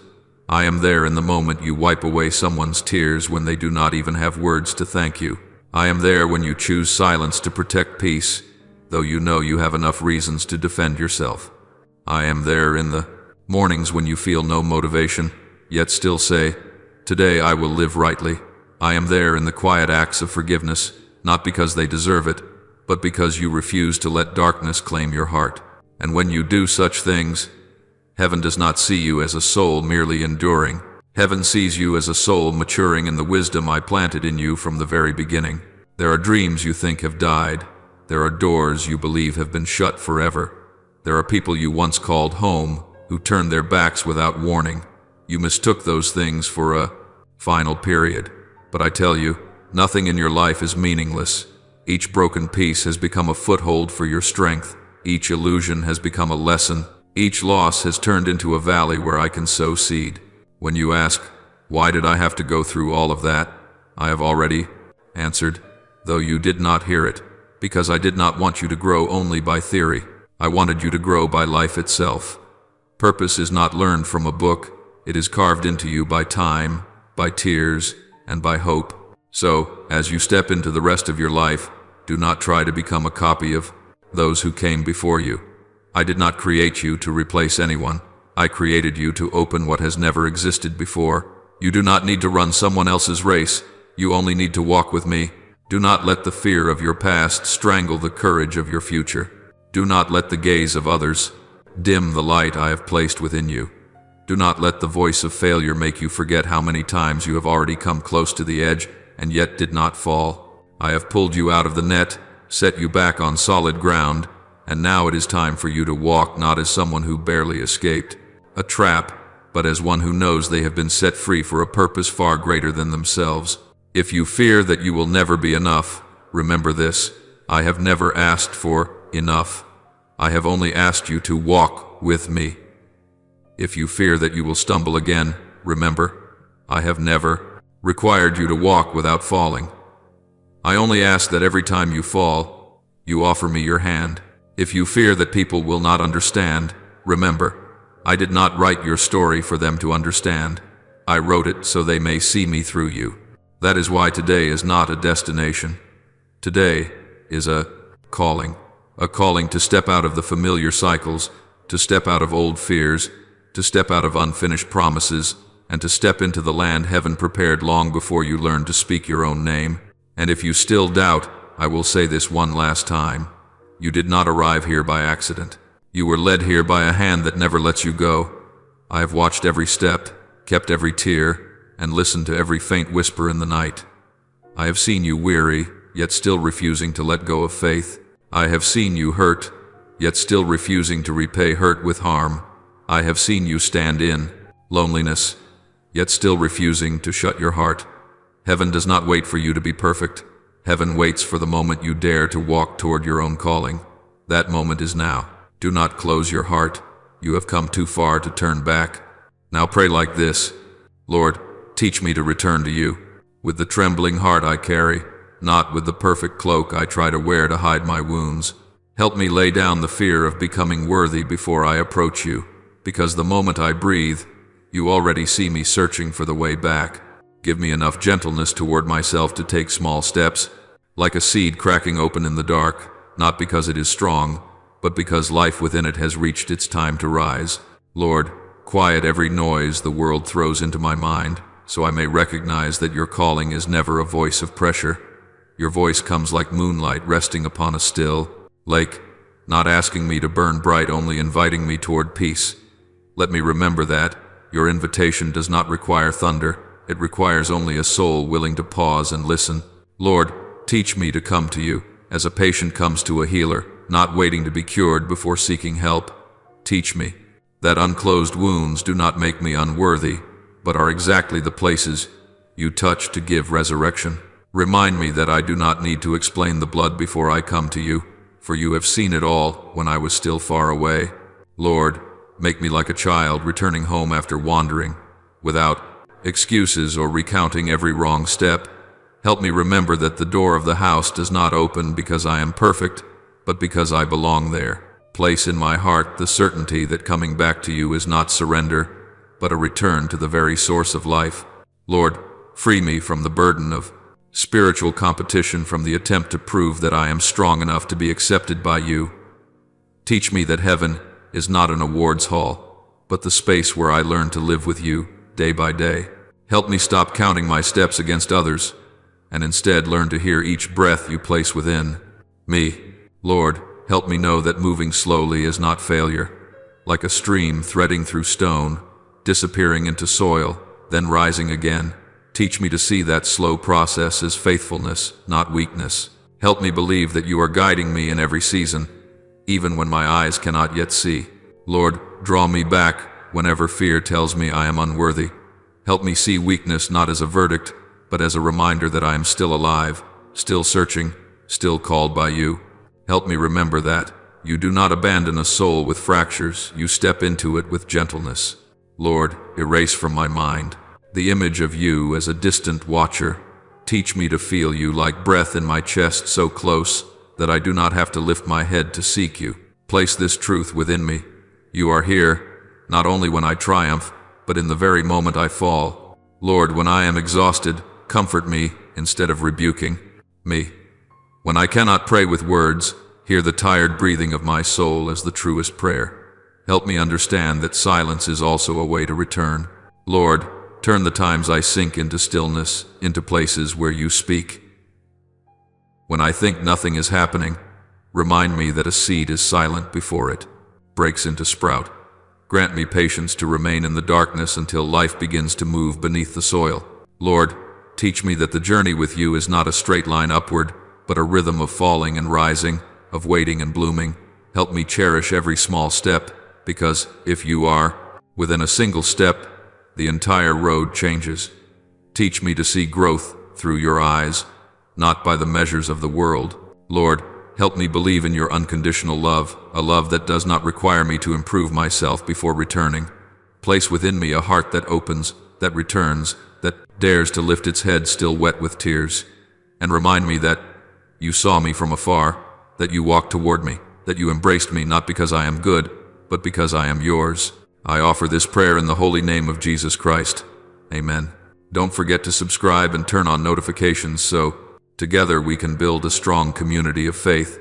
I am there in the moment you wipe away someone's tears when they do not even have words to thank you. I am there when you choose silence to protect peace, though you know you have enough reasons to defend yourself. I am there in the mornings when you feel no motivation, yet still say, "Today I will live rightly." I am there in the quiet acts of forgiveness, not because they deserve it, but because you refuse to let darkness claim your heart. And when you do such things, heaven does not see you as a soul merely enduring. Heaven sees you as a soul maturing in the wisdom I planted in you from the very beginning. There are dreams you think have died. There are doors you believe have been shut forever. There are people you once called home who turned their backs without warning. You mistook those things for a final period. But I tell you, nothing in your life is meaningless. Each broken piece has become a foothold for your strength. Each illusion has become a lesson. Each loss has turned into a valley where I can sow seed. When you ask, why did I have to go through all of that? I have already answered, though you did not hear it, because I did not want you to grow only by theory. I wanted you to grow by life itself. Purpose is not learned from a book. It is carved into you by time, by tears, and by hope. So, as you step into the rest of your life, do not try to become a copy of those who came before you. I did not create you to replace anyone. I created you to open what has never existed before. You do not need to run someone else's race. You only need to walk with me. Do not let the fear of your past strangle the courage of your future. Do not let the gaze of others dim the light I have placed within you. Do not let the voice of failure make you forget how many times you have already come close to the edge and yet did not fall. I have pulled you out of the net, set you back on solid ground, and now it is time for you to walk not as someone who barely escaped a trap, but as one who knows they have been set free for a purpose far greater than themselves. If you fear that you will never be enough, remember this: I have never asked for enough. I have only asked you to walk with me. If you fear that you will stumble again, remember, I have never required you to walk without falling. I only ask that every time you fall, you offer me your hand. If you fear that people will not understand, remember, I did not write your story for them to understand. I wrote it so they may see me through you. That is why today is not a destination. Today is a calling to step out of the familiar cycles, to step out of old fears, to step out of unfinished promises, and to step into the land heaven prepared long before you learn to speak your own name. And if you still doubt, I will say this one last time. You did not arrive here by accident. You were led here by a hand that never lets you go. I have watched every step, kept every tear, and listened to every faint whisper in the night. I have seen you weary, yet still refusing to let go of faith. I have seen you hurt, yet still refusing to repay hurt with harm. I have seen you stand in loneliness, yet still refusing to shut your heart. Heaven does not wait for you to be perfect. Heaven waits for the moment you dare to walk toward your own calling. That moment is now. Do not close your heart. You have come too far to turn back. Now pray like this: Lord, teach me to return to you. With the trembling heart I carry, not with the perfect cloak I try to wear to hide my wounds. Help me lay down the fear of becoming worthy before I approach you, because the moment I breathe, you already see me searching for the way back. Give me enough gentleness toward myself to take small steps, like a seed cracking open in the dark, not because it is strong, but because life within it has reached its time to rise. Lord, quiet every noise the world throws into my mind, so I may recognize that your calling is never a voice of pressure. Your voice comes like moonlight resting upon a still lake, not asking me to burn bright, only inviting me toward peace. Let me remember that your invitation does not require thunder. It requires only a soul willing to pause and listen. Lord, teach me to come to you, as a patient comes to a healer, not waiting to be cured before seeking help. Teach me that unclosed wounds do not make me unworthy, but are exactly the places you touch to give resurrection. Remind me that I do not need to explain the blood before I come to you, for you have seen it all when I was still far away. Lord, make me like a child returning home after wandering, without excuses or recounting every wrong step. Help me remember that the door of the house does not open because I am perfect, but because I belong there. Place in my heart the certainty that coming back to you is not surrender, but a return to the very source of life. Lord, free me from the burden of spiritual competition, from the attempt to prove that I am strong enough to be accepted by you. Teach me that heaven is not an awards hall, but the space where I learn to live with you day by day. Help me stop counting my steps against others, and instead learn to hear each breath you place within me. Lord, help me know that moving slowly is not failure, like a stream threading through stone, disappearing into soil, then rising again. Teach me to see that slow process as faithfulness, not weakness. Help me believe that you are guiding me in every season, even when my eyes cannot yet see. Lord, draw me back whenever fear tells me I am unworthy. Help me see weakness not as a verdict, but as a reminder that I am still alive, still searching, still called by you. Help me remember that you do not abandon a soul with fractures, you step into it with gentleness. Lord, erase from my mind the image of you as a distant watcher. Teach me to feel you like breath in my chest, so close that I do not have to lift my head to seek you. Place this truth within me. You are here, not only when I triumph, but in the very moment I fall. Lord, when I am exhausted, comfort me instead of rebuking me. When I cannot pray with words, hear the tired breathing of my soul as the truest prayer. Help me understand that silence is also a way to return. Lord, turn the times I sink into stillness, into places where you speak. When I think nothing is happening, remind me that a seed is silent before it breaks into sprout. Grant me patience to remain in the darkness until life begins to move beneath the soil. Lord, teach me that the journey with you is not a straight line upward, but a rhythm of falling and rising, of waiting and blooming. Help me cherish every small step, because if you are Within a single step, the entire road changes. Teach me to see growth through your eyes, not by the measures of the world. Lord, help me believe in your unconditional love, a love that does not require me to improve myself before returning. Place within me a heart that opens, that returns, that dares to lift its head still wet with tears. And remind me that you saw me from afar, that you walked toward me, that you embraced me not because I am good, but because I am yours. I offer this prayer in the holy name of Jesus Christ. Amen. Don't forget to subscribe and turn on notifications so together we can build a strong community of faith.